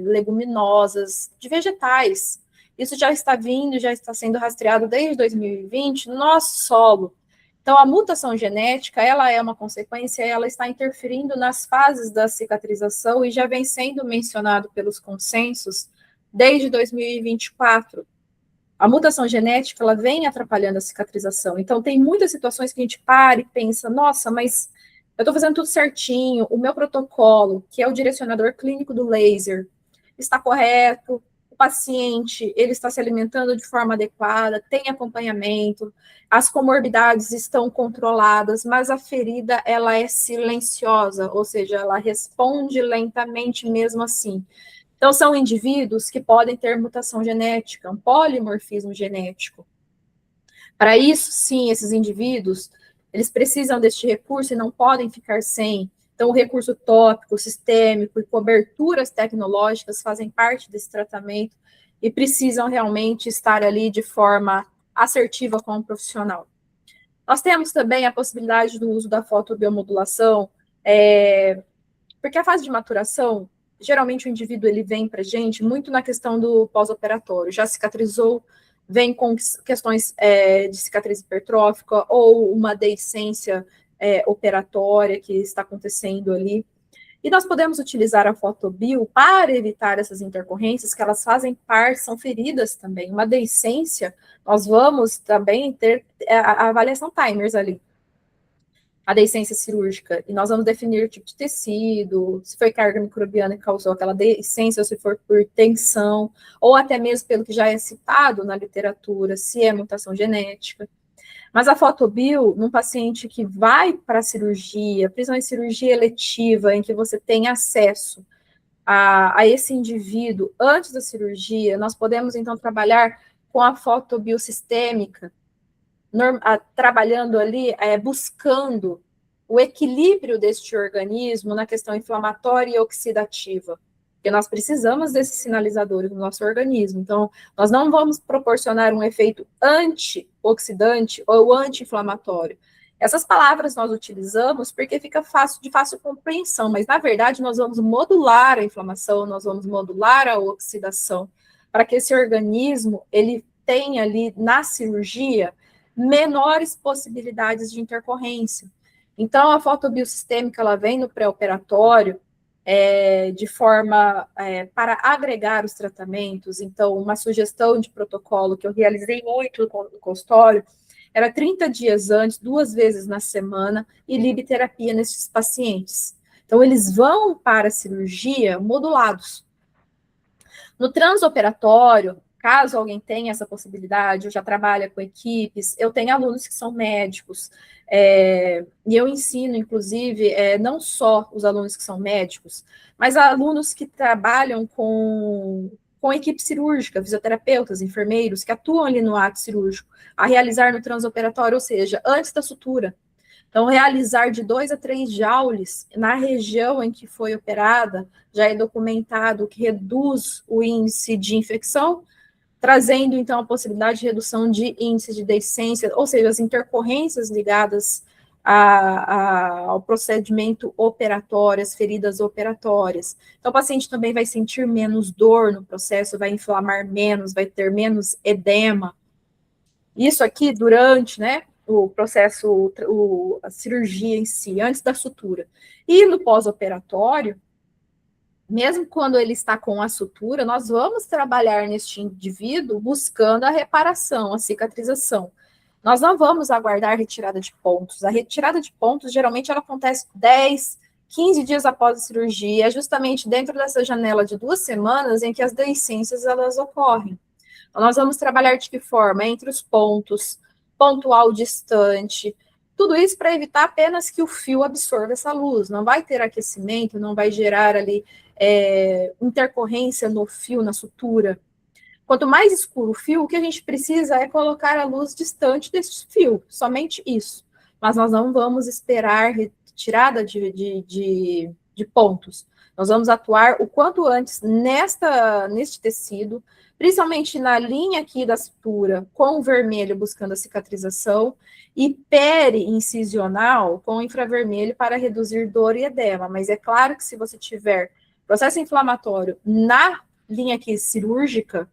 leguminosas, de vegetais. Isso já está vindo, já está sendo rastreado desde 2020 no nosso solo. Então, a mutação genética, ela é uma consequência, ela está interferindo nas fases da cicatrização e já vem sendo mencionado pelos consensos desde 2024. A mutação genética, ela vem atrapalhando a cicatrização. Então, tem muitas situações que a gente para e pensa, nossa, mas eu estou fazendo tudo certinho, o meu protocolo, que é o direcionador clínico do laser, está correto, o paciente, ele está se alimentando de forma adequada, tem acompanhamento, as comorbidades estão controladas, mas a ferida, ela é silenciosa, ou seja, ela responde lentamente mesmo assim. Então, são indivíduos que podem ter mutação genética, um polimorfismo genético. Para isso, sim, esses indivíduos, eles precisam deste recurso e não podem ficar sem. Então, o recurso tópico, sistêmico e coberturas tecnológicas fazem parte desse tratamento e precisam realmente estar ali de forma assertiva com o profissional. Nós temos também a possibilidade do uso da fotobiomodulação, porque a fase de maturação, geralmente o indivíduo ele vem para a gente muito na questão do pós-operatório, já cicatrizou, vem com questões de cicatriz hipertrófica ou uma deiscência operatória que está acontecendo ali. E nós podemos utilizar a fotobio para evitar essas intercorrências, que elas fazem parte, são feridas também. Uma deiscência, nós vamos também ter a avaliação timers ali, a deiscência cirúrgica, e nós vamos definir o tipo de tecido, se foi carga microbiana que causou aquela deiscência, ou se for por tensão, ou até mesmo pelo que já é citado na literatura, se é mutação genética. Mas a fotobio, num paciente que vai para a cirurgia, principalmente cirurgia eletiva, em que você tem acesso a esse indivíduo antes da cirurgia, nós podemos, então, trabalhar com a fotobiosistêmica, trabalhando ali, buscando o equilíbrio deste organismo na questão inflamatória e oxidativa, porque nós precisamos desses sinalizadores no nosso organismo. Então, nós não vamos proporcionar um efeito antioxidante ou anti-inflamatório. Essas palavras nós utilizamos porque fica de fácil compreensão, mas, na verdade, nós vamos modular a inflamação, nós vamos modular a oxidação, para que esse organismo, ele tenha ali, na cirurgia, menores possibilidades de intercorrência. Então, a fotobiosistêmica, ela vem no pré-operatório, de forma para agregar os tratamentos. Então, uma sugestão de protocolo que eu realizei muito no consultório era 30 dias antes, 2 vezes na semana, e libterapia nesses pacientes. Então, eles vão para a cirurgia modulados. No transoperatório, caso alguém tenha essa possibilidade, eu já trabalho com equipes, eu tenho alunos que são médicos, e eu ensino, inclusive, não só os alunos que são médicos, mas alunos que trabalham com equipe cirúrgica, fisioterapeutas, enfermeiros, que atuam ali no ato cirúrgico, a realizar no transoperatório, ou seja, antes da sutura. Então, realizar de 2 a 3 joules na região em que foi operada, já é documentado que reduz o índice de infecção, trazendo, então, a possibilidade de redução de índice de deiscência, ou seja, as intercorrências ligadas ao procedimento operatório, as feridas operatórias. Então, o paciente também vai sentir menos dor no processo, vai inflamar menos, vai ter menos edema. Isso aqui durante, né, o processo, a cirurgia em si, antes da sutura. E no pós-operatório, mesmo quando ele está com a sutura, nós vamos trabalhar neste indivíduo buscando a reparação, a cicatrização. Nós não vamos aguardar a retirada de pontos. A retirada de pontos, geralmente, ela acontece 10, 15 dias após a cirurgia, é justamente dentro dessa janela de 2 semanas em que as deiscências, elas ocorrem. Então, nós vamos trabalhar de que forma? Entre os pontos, pontual distante, tudo isso para evitar apenas que o fio absorva essa luz. Não vai ter aquecimento, não vai gerar ali intercorrência no fio, na sutura. Quanto mais escuro o fio, o que a gente precisa é colocar a luz distante desse fio, somente isso. Mas nós não vamos esperar retirada de pontos. Nós vamos atuar o quanto antes neste tecido, principalmente na linha aqui da sutura, com o vermelho buscando a cicatrização, e peri-incisional com infravermelho para reduzir dor e edema. Mas é claro que se você tiver processo inflamatório na linha aqui cirúrgica,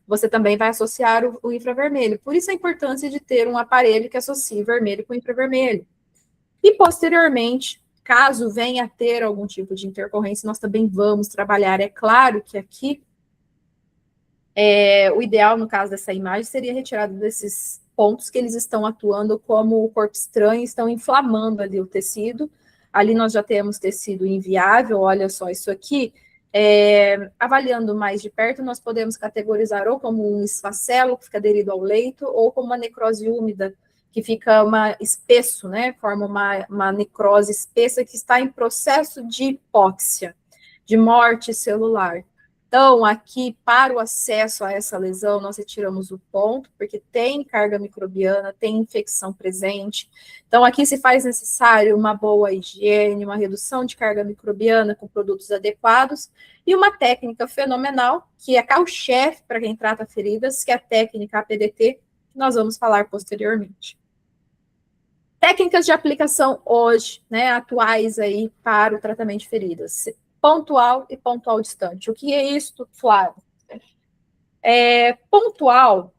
você também vai associar o infravermelho. Por isso a importância de ter um aparelho que associe vermelho com infravermelho. E posteriormente, caso venha a ter algum tipo de intercorrência, nós também vamos trabalhar. É claro que aqui, o ideal, no caso dessa imagem, seria retirado desses pontos que eles estão atuando como o corpo estranho, estão inflamando ali o tecido. Ali nós já temos tecido inviável, olha só isso aqui. Avaliando mais de perto, nós podemos categorizar ou como um esfacelo, que fica aderido ao leito, ou como uma necrose úmida, que fica espesso, né? Forma uma necrose espessa que está em processo de hipóxia, de morte celular. Então, aqui, para o acesso a essa lesão, nós retiramos o ponto, porque tem carga microbiana, tem infecção presente. Então, aqui se faz necessário uma boa higiene, uma redução de carga microbiana com produtos adequados e uma técnica fenomenal, que é carro-chefe para quem trata feridas, que é a técnica APDT, que nós vamos falar posteriormente. Técnicas de aplicação hoje, né, atuais aí para o tratamento de feridas. Pontual e pontual distante. O que é isso, Flávio? Pontual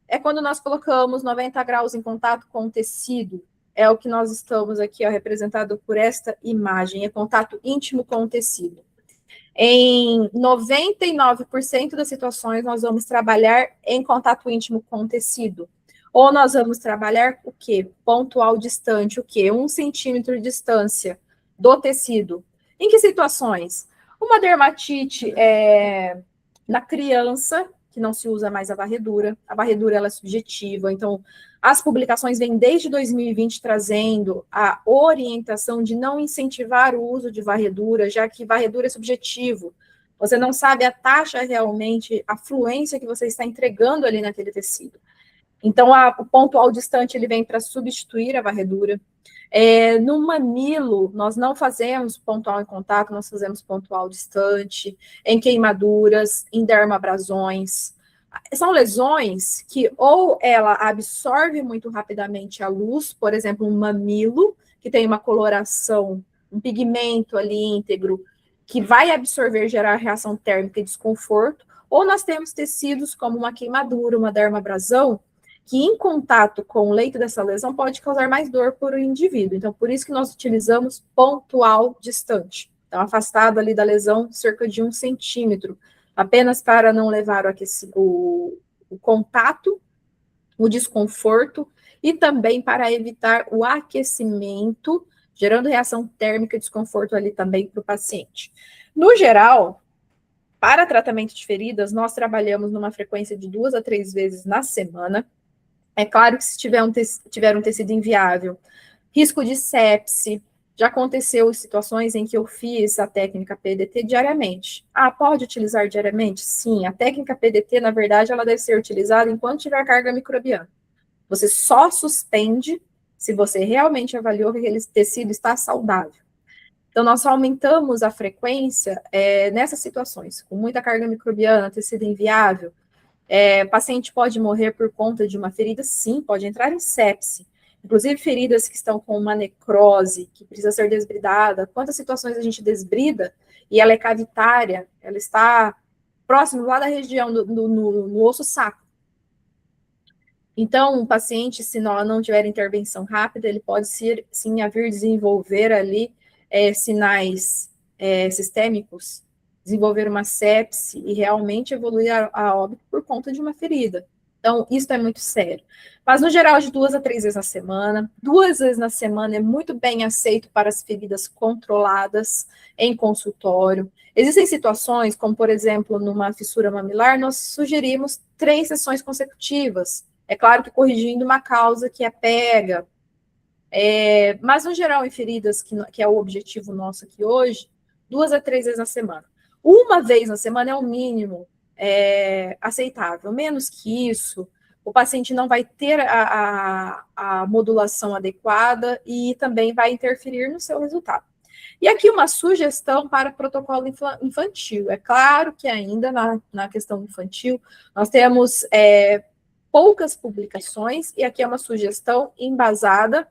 é quando nós colocamos 90 graus em contato com o tecido. É o que nós estamos aqui, ó, representado por esta imagem. É contato íntimo com o tecido. Em 99% das situações, nós vamos trabalhar em contato íntimo com o tecido. Ou nós vamos trabalhar o quê? Pontual distante, o quê? 1 centímetro de distância do tecido. Em que situações? Uma dermatite na criança, que não se usa mais a varredura ela é subjetiva, então as publicações vêm desde 2020 trazendo a orientação de não incentivar o uso de varredura, já que varredura é subjetivo, você não sabe a taxa realmente, a fluência que você está entregando ali naquele tecido. Então, o pontual distante ele vem para substituir a varredura. No mamilo, nós não fazemos pontual em contato, nós fazemos pontual distante, em queimaduras, em dermabrasões. São lesões que ou ela absorve muito rapidamente a luz, por exemplo, um mamilo, que tem uma coloração, um pigmento ali íntegro, que vai absorver, gerar reação térmica e desconforto, ou nós temos tecidos como uma queimadura, uma dermabrasão, que em contato com o leito dessa lesão pode causar mais dor para o indivíduo. Então, por isso que nós utilizamos pontual distante. Então, afastado ali da lesão cerca de 1 centímetro, apenas para não levar o contato, o desconforto, e também para evitar o aquecimento, gerando reação térmica e desconforto ali também para o paciente. No geral, para tratamento de feridas, nós trabalhamos numa frequência de 2 a 3 vezes na semana. É claro que se tiver um tecido inviável, risco de sepse, já aconteceu situações em que eu fiz a técnica PDT diariamente. Pode utilizar diariamente? Sim, a técnica PDT, na verdade, ela deve ser utilizada enquanto tiver carga microbiana. Você só suspende se você realmente avaliou que aquele tecido está saudável. Então, nós aumentamos a frequência nessas situações, com muita carga microbiana, tecido inviável. O paciente pode morrer por conta de uma ferida? Sim, pode entrar em sepse. inclusive feridas que estão com uma necrose, que precisa ser desbridada. Quantas situações a gente desbrida e ela é cavitária, ela está próximo lá da região, no osso sacro. Então, o paciente, se não tiver intervenção rápida, ele pode sim vir desenvolver ali sinais sistêmicos, desenvolver uma sepse e realmente evoluir a óbito por conta de uma ferida. Então, isso é muito sério. Mas, no geral, de 2 a 3 vezes na semana. 2 vezes na semana é muito bem aceito para as feridas controladas em consultório. Existem situações, como, por exemplo, numa fissura mamilar, nós sugerimos 3 sessões consecutivas. É claro que corrigindo uma causa que é pega. Mas, no geral, em feridas, que é o objetivo nosso aqui hoje, 2 a 3 vezes na semana. Uma vez na semana é o mínimo aceitável. Menos que isso, o paciente não vai ter a modulação adequada e também vai interferir no seu resultado. E aqui uma sugestão para protocolo infantil. É claro que ainda na questão infantil, nós temos poucas publicações, e aqui é uma sugestão embasada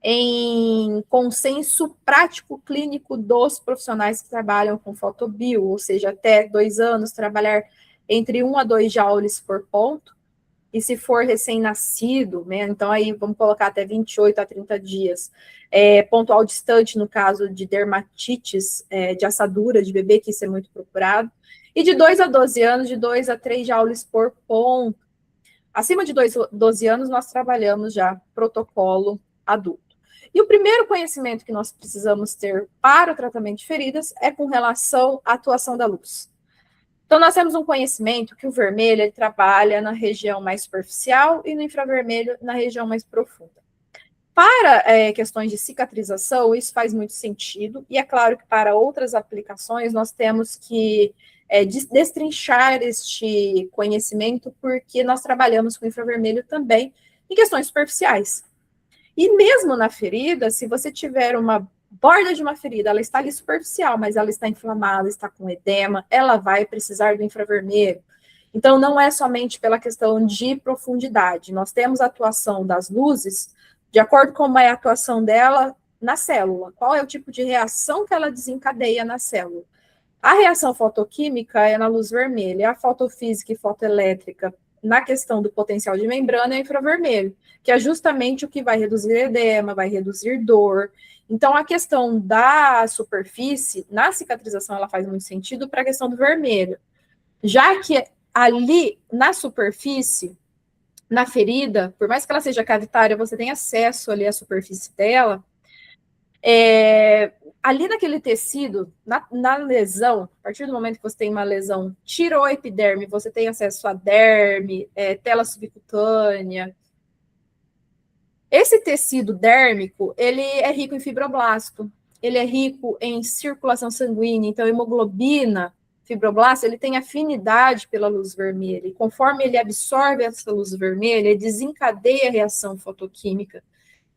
em consenso prático clínico dos profissionais que trabalham com fotobio, ou seja, até 2 anos, trabalhar entre 1 a 2 joules por ponto, e se for recém-nascido, né, então aí vamos colocar até 28 a 30 dias, pontual distante no caso de dermatites, de assadura de bebê, que isso é muito procurado, e de 2 a 12 anos, de 2 a 3 joules por ponto. Acima de 12 anos, nós trabalhamos já protocolo adulto. E o primeiro conhecimento que nós precisamos ter para o tratamento de feridas é com relação à atuação da luz. Então, nós temos um conhecimento que o vermelho ele trabalha na região mais superficial e no infravermelho na região mais profunda. Para questões de cicatrização, isso faz muito sentido, e é claro que para outras aplicações nós temos que destrinchar este conhecimento, porque nós trabalhamos com infravermelho também em questões superficiais. E mesmo na ferida, se você tiver uma borda de uma ferida, ela está ali superficial, mas ela está inflamada, está com edema, ela vai precisar do infravermelho. Então, não é somente pela questão de profundidade. Nós temos a atuação das luzes de acordo com como é a atuação dela na célula. Qual é o tipo de reação que ela desencadeia na célula? A reação fotoquímica é na luz vermelha, a fotofísica e fotoelétrica na questão do potencial de membrana é infravermelho, que é justamente o que vai reduzir edema, vai reduzir dor. Então, a questão da superfície, na cicatrização, ela faz muito sentido para a questão do vermelho. Já que ali, na superfície, na ferida, por mais que ela seja cavitária, você tem acesso ali à superfície dela, ali naquele tecido, na lesão, a partir do momento que você tem uma lesão tiroepiderme, você tem acesso a derme, tela subcutânea. Esse tecido dérmico, ele é rico em fibroblasto, ele é rico em circulação sanguínea, então hemoglobina, fibroblasto, ele tem afinidade pela luz vermelha, e conforme ele absorve essa luz vermelha, ele desencadeia a reação fotoquímica,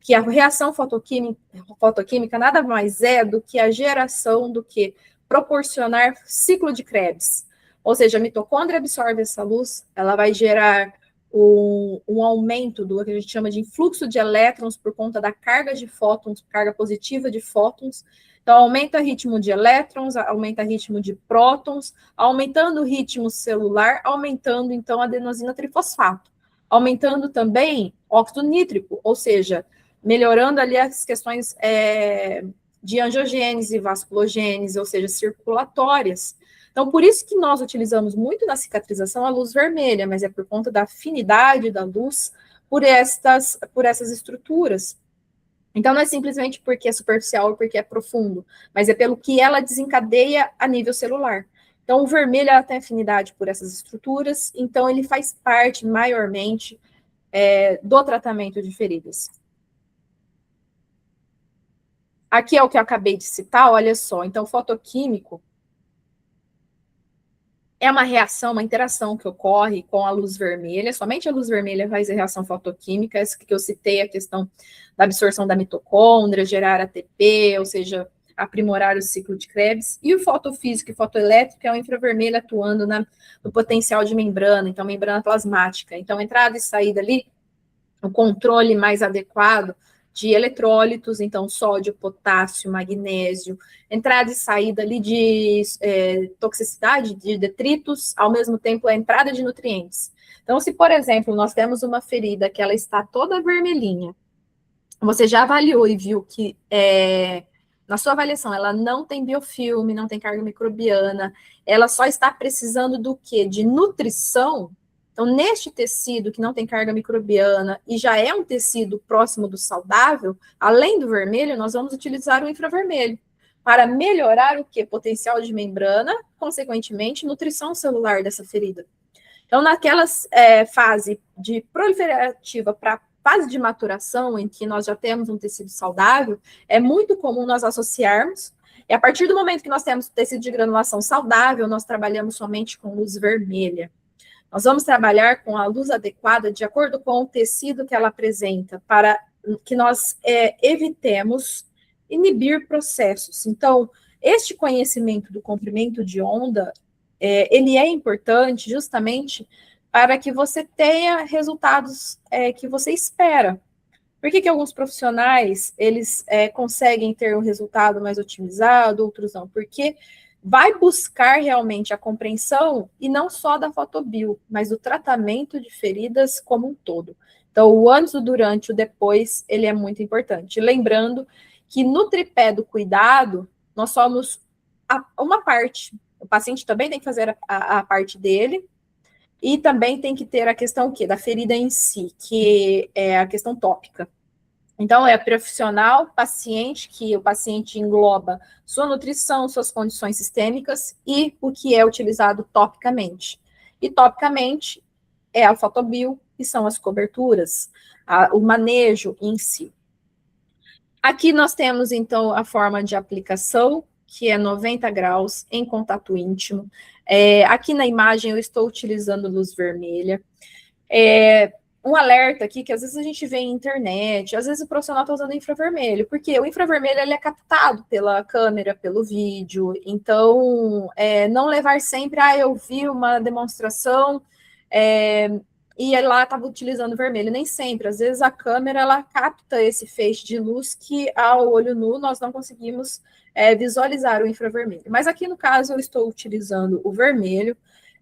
que a reação fotoquímica nada mais é do que a geração do que proporcionar ciclo de Krebs. Ou seja, a mitocôndria absorve essa luz, ela vai gerar um aumento do que a gente chama de influxo de elétrons por conta da carga de fótons, carga positiva de fótons. Então, aumenta o ritmo de elétrons, aumenta o ritmo de prótons, aumentando o ritmo celular, aumentando, então, a adenosina trifosfato. Aumentando também óxido nítrico, ou seja, melhorando ali as questões de angiogênese e vasculogênese, ou seja, circulatórias. Então, por isso que nós utilizamos muito na cicatrização a luz vermelha, mas é por conta da afinidade da luz por essas estruturas. Então, não é simplesmente porque é superficial ou porque é profundo, mas é pelo que ela desencadeia a nível celular. Então, o vermelho ela tem afinidade por essas estruturas, então ele faz parte maiormente do tratamento de feridas. Aqui é o que eu acabei de citar, olha só. Então, fotoquímico é uma reação, uma interação que ocorre com a luz vermelha, somente a luz vermelha faz a reação fotoquímica, essa que eu citei, a questão da absorção da mitocôndria, gerar ATP, ou seja, aprimorar o ciclo de Krebs, e o fotofísico e fotoelétrico é o infravermelho atuando no potencial de membrana, então membrana plasmática. Então, entrada e saída ali o controle mais adequado de eletrólitos, então sódio, potássio, magnésio, entrada e saída ali de toxicidade, de detritos, ao mesmo tempo a entrada de nutrientes. Então, se, por exemplo, nós temos uma ferida que ela está toda vermelhinha, você já avaliou e viu que na sua avaliação ela não tem biofilme, não tem carga microbiana, ela só está precisando do quê? De nutrição. Então, neste tecido que não tem carga microbiana e já é um tecido próximo do saudável, além do vermelho, nós vamos utilizar o infravermelho para melhorar o quê? Potencial de membrana, consequentemente, nutrição celular dessa ferida. Então, naquela fase de proliferativa para fase de maturação, em que nós já temos um tecido saudável, é muito comum nós associarmos, e a partir do momento que nós temos tecido de granulação saudável, nós trabalhamos somente com luz vermelha. Nós vamos trabalhar com a luz adequada de acordo com o tecido que ela apresenta, para que nós evitemos inibir processos. Então, este conhecimento do comprimento de onda, ele é importante justamente para que você tenha resultados que você espera. Por que alguns profissionais, eles conseguem ter um resultado mais otimizado, outros não? Porque vai buscar realmente a compreensão, e não só da fotobio, mas do tratamento de feridas como um todo. Então, o antes, o durante, o depois, ele é muito importante. Lembrando que no tripé do cuidado, nós somos uma parte. O paciente também tem que fazer a parte dele, e também tem que ter a questão o quê? Da ferida em si, que é a questão tópica. Então, é profissional, paciente, que o paciente engloba sua nutrição, suas condições sistêmicas e o que é utilizado topicamente. E topicamente é a fotobio, que são as coberturas, o manejo em si. Aqui nós temos, então, a forma de aplicação, que é 90 graus em contato íntimo. Aqui na imagem eu estou utilizando luz vermelha. Um alerta aqui, que às vezes a gente vê em internet, às vezes o profissional está usando infravermelho, porque o infravermelho ele é captado pela câmera, pelo vídeo, então não levar sempre, eu vi uma demonstração e lá estava utilizando vermelho, nem sempre, às vezes a câmera ela capta esse feixe de luz que ao olho nu nós não conseguimos visualizar o infravermelho, mas aqui no caso eu estou utilizando o vermelho.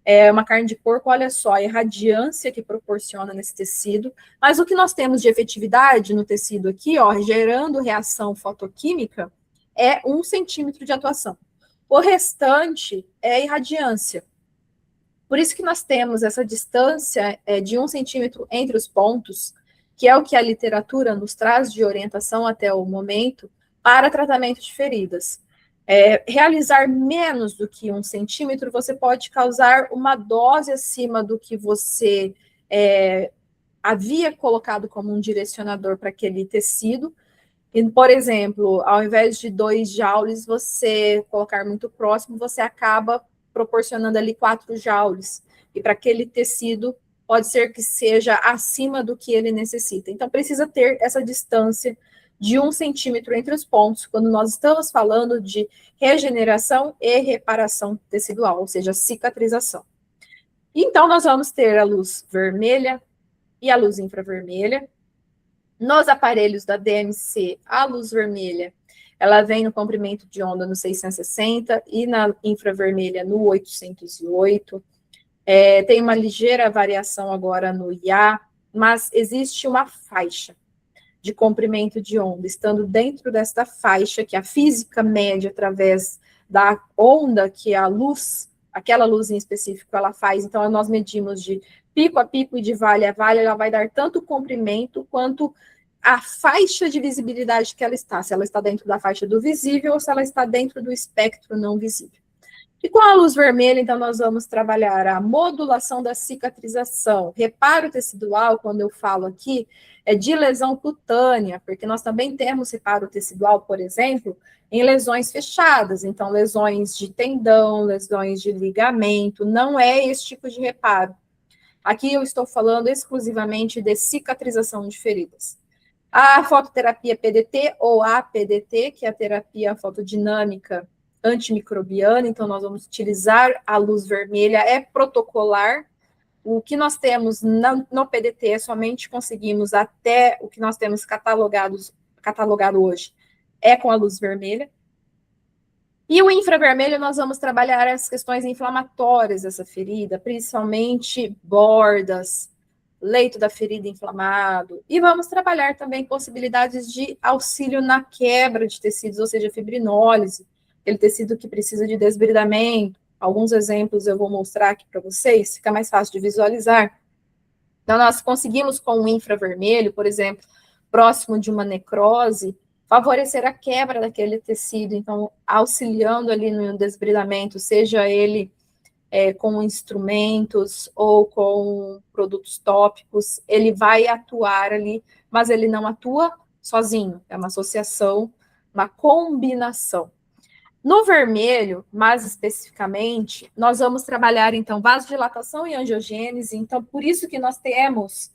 É uma carne de porco, olha só, a radiância que proporciona nesse tecido, mas o que nós temos de efetividade no tecido aqui, ó, gerando reação fotoquímica, é 1 centímetro de atuação. O restante é irradiância. Por isso que nós temos essa distância de 1 centímetro entre os pontos, que é o que a literatura nos traz de orientação até o momento, para tratamento de feridas. Realizar menos do que 1 centímetro, você pode causar uma dose acima do que você havia colocado como um direcionador para aquele tecido. E, por exemplo, ao invés de 2 joules, você colocar muito próximo, você acaba proporcionando ali 4 joules. E para aquele tecido, pode ser que seja acima do que ele necessita. Então, precisa ter essa distância de 1 centímetro entre os pontos, quando nós estamos falando de regeneração e reparação tecidual, ou seja, cicatrização. Então, nós vamos ter a luz vermelha e a luz infravermelha. Nos aparelhos da DMC, a luz vermelha, ela vem no comprimento de onda no 660 e na infravermelha no 808. Tem uma ligeira variação agora no IA, mas existe uma faixa de comprimento de onda, estando dentro desta faixa, que a física mede através da onda que a luz, aquela luz em específico, ela faz. Então, nós medimos de pico a pico e de vale a vale, ela vai dar tanto comprimento quanto a faixa de visibilidade que ela está, se ela está dentro da faixa do visível ou se ela está dentro do espectro não visível. E com a luz vermelha, então, nós vamos trabalhar a modulação da cicatrização. Reparo tecidual, quando eu falo aqui, é de lesão cutânea, porque nós também temos reparo tecidual, por exemplo, em lesões fechadas. Então, lesões de tendão, lesões de ligamento, não é esse tipo de reparo. Aqui eu estou falando exclusivamente de cicatrização de feridas. A fototerapia PDT ou APDT, que é a terapia fotodinâmica antimicrobiana, então nós vamos utilizar a luz vermelha, é protocolar, o que nós temos no PDT, somente conseguimos até o que nós temos catalogado hoje, é com a luz vermelha. E o infravermelho, nós vamos trabalhar as questões inflamatórias dessa ferida, principalmente bordas, leito da ferida inflamado, e vamos trabalhar também possibilidades de auxílio na quebra de tecidos, ou seja, fibrinólise, aquele tecido que precisa de desbridamento. Alguns exemplos eu vou mostrar aqui para vocês, fica mais fácil de visualizar. Então, nós conseguimos com o infravermelho, por exemplo, próximo de uma necrose, favorecer a quebra daquele tecido, então, auxiliando ali no desbridamento, seja ele com instrumentos ou com produtos tópicos, ele vai atuar ali, mas ele não atua sozinho, é uma associação, uma combinação. No vermelho, mais especificamente, nós vamos trabalhar, então, vasodilatação e angiogênese, então, por isso que nós temos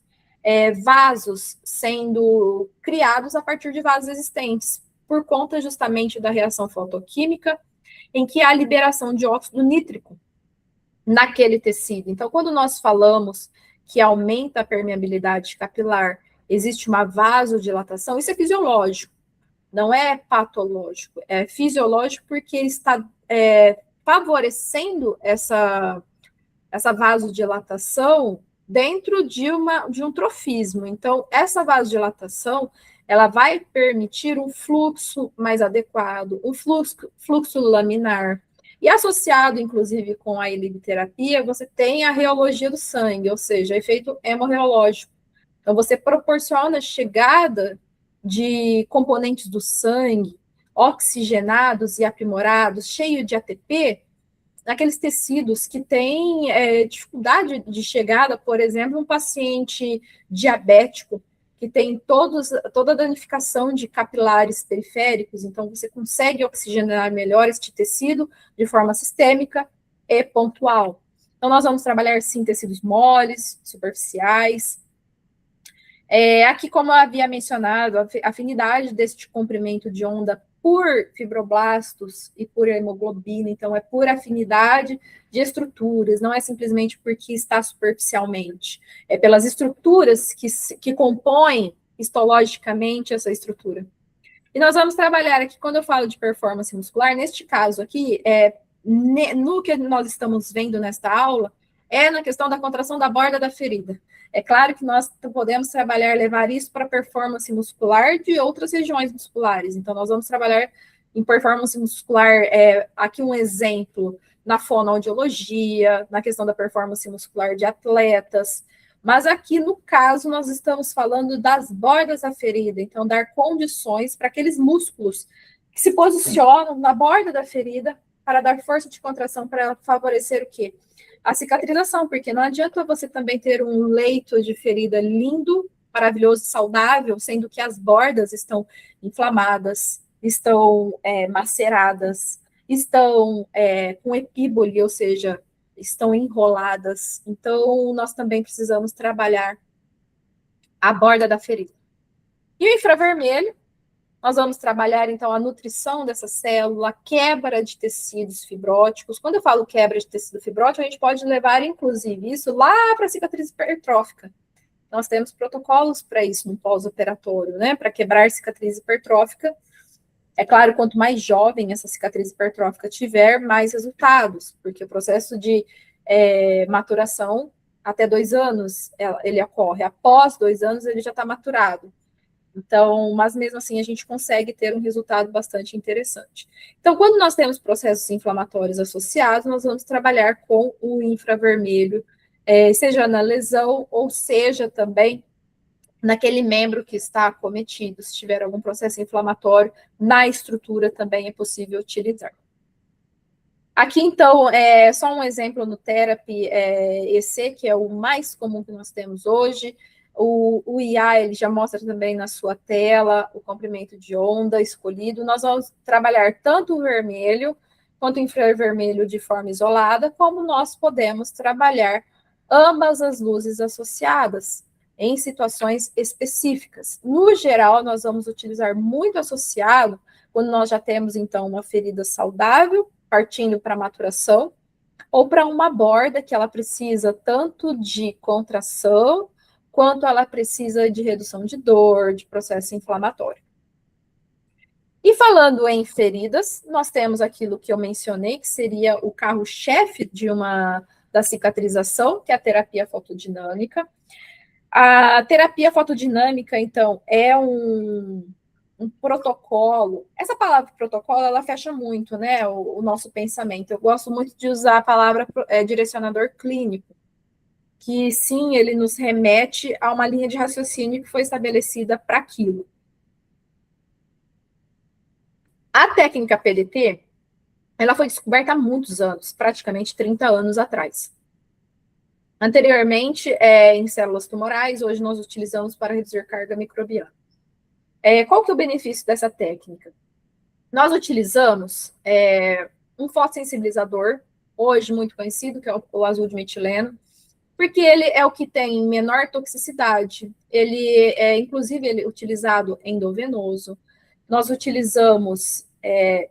vasos sendo criados a partir de vasos existentes, por conta justamente da reação fotoquímica, em que há liberação de óxido nítrico naquele tecido. Então, quando nós falamos que aumenta a permeabilidade capilar, existe uma vasodilatação, isso é fisiológico, não é patológico, é fisiológico porque está favorecendo essa vasodilatação dentro de um trofismo. Então, essa vasodilatação, ela vai permitir um fluxo mais adequado, um fluxo laminar. E associado, inclusive, com a iliviterapia, você tem a reologia do sangue, ou seja, efeito hemorreológico. Então, você proporciona a chegada de componentes do sangue oxigenados e aprimorados, cheio de ATP, naqueles tecidos que têm dificuldade de chegada, por exemplo, um paciente diabético, que tem toda a danificação de capilares periféricos, então você consegue oxigenar melhor este tecido de forma sistêmica e pontual. Então, nós vamos trabalhar, sim, tecidos moles, superficiais. Aqui, como eu havia mencionado, a afinidade deste comprimento de onda por fibroblastos e por hemoglobina, então é por afinidade de estruturas, não é simplesmente porque está superficialmente, é pelas estruturas que compõem histologicamente essa estrutura. E nós vamos trabalhar aqui, quando eu falo de performance muscular, neste caso aqui, no que nós estamos vendo nesta aula, é na questão da contração da borda da ferida. É claro que nós podemos trabalhar, levar isso para performance muscular de outras regiões musculares. Então, nós vamos trabalhar em performance muscular, aqui um exemplo, na fonoaudiologia, na questão da performance muscular de atletas. Mas aqui, no caso, nós estamos falando das bordas da ferida. Então, dar condições para aqueles músculos que se posicionam na borda da ferida para dar força de contração, para favorecer o quê? A cicatrização, porque não adianta você também ter um leito de ferida lindo, maravilhoso, saudável, sendo que as bordas estão inflamadas, estão maceradas, estão com epíbole, ou seja, estão enroladas. Então, nós também precisamos trabalhar a borda da ferida. E o infravermelho, nós vamos trabalhar, então, a nutrição dessa célula, quebra de tecidos fibróticos. Quando eu falo quebra de tecido fibrótico, a gente pode levar, inclusive, isso lá para a cicatriz hipertrófica. Nós temos protocolos para isso no pós-operatório, né? Para quebrar cicatriz hipertrófica. É claro, quanto mais jovem essa cicatriz hipertrófica tiver, mais resultados, porque o processo de maturação, até 2 anos, ele ocorre. Após 2 anos, ele já está maturado. Então, mas mesmo assim a gente consegue ter um resultado bastante interessante. Então, quando nós temos processos inflamatórios associados, nós vamos trabalhar com o infravermelho, seja na lesão ou seja também naquele membro que está acometido. Se tiver algum processo inflamatório na estrutura, também é possível utilizar. Aqui, então, é só um exemplo no Therapy EC, que é o mais comum que nós temos hoje. O IA, ele já mostra também na sua tela o comprimento de onda escolhido. Nós vamos trabalhar tanto o vermelho quanto o infravermelho de forma isolada, como nós podemos trabalhar ambas as luzes associadas em situações específicas. No geral, nós vamos utilizar muito associado quando nós já temos, então, uma ferida saudável, partindo para a maturação, ou para uma borda que ela precisa tanto de contração, quanto ela precisa de redução de dor, de processo inflamatório. E falando em feridas, nós temos aquilo que eu mencionei, que seria o carro-chefe da cicatrização, que é a terapia fotodinâmica. A terapia fotodinâmica, então, é um protocolo. Essa palavra protocolo, ela fecha muito, né, o nosso pensamento. Eu gosto muito de usar a palavra direcionador clínico, que sim, ele nos remete a uma linha de raciocínio que foi estabelecida para aquilo. A técnica PDT, ela foi descoberta há muitos anos, praticamente 30 anos atrás. Anteriormente, em células tumorais, hoje nós utilizamos para reduzir carga microbiana. Qual que é o benefício dessa técnica? Nós utilizamos um fotossensibilizador, hoje muito conhecido, que é o azul de metileno, porque ele é o que tem menor toxicidade. Ele inclusive, ele é utilizado endovenoso. Nós utilizamos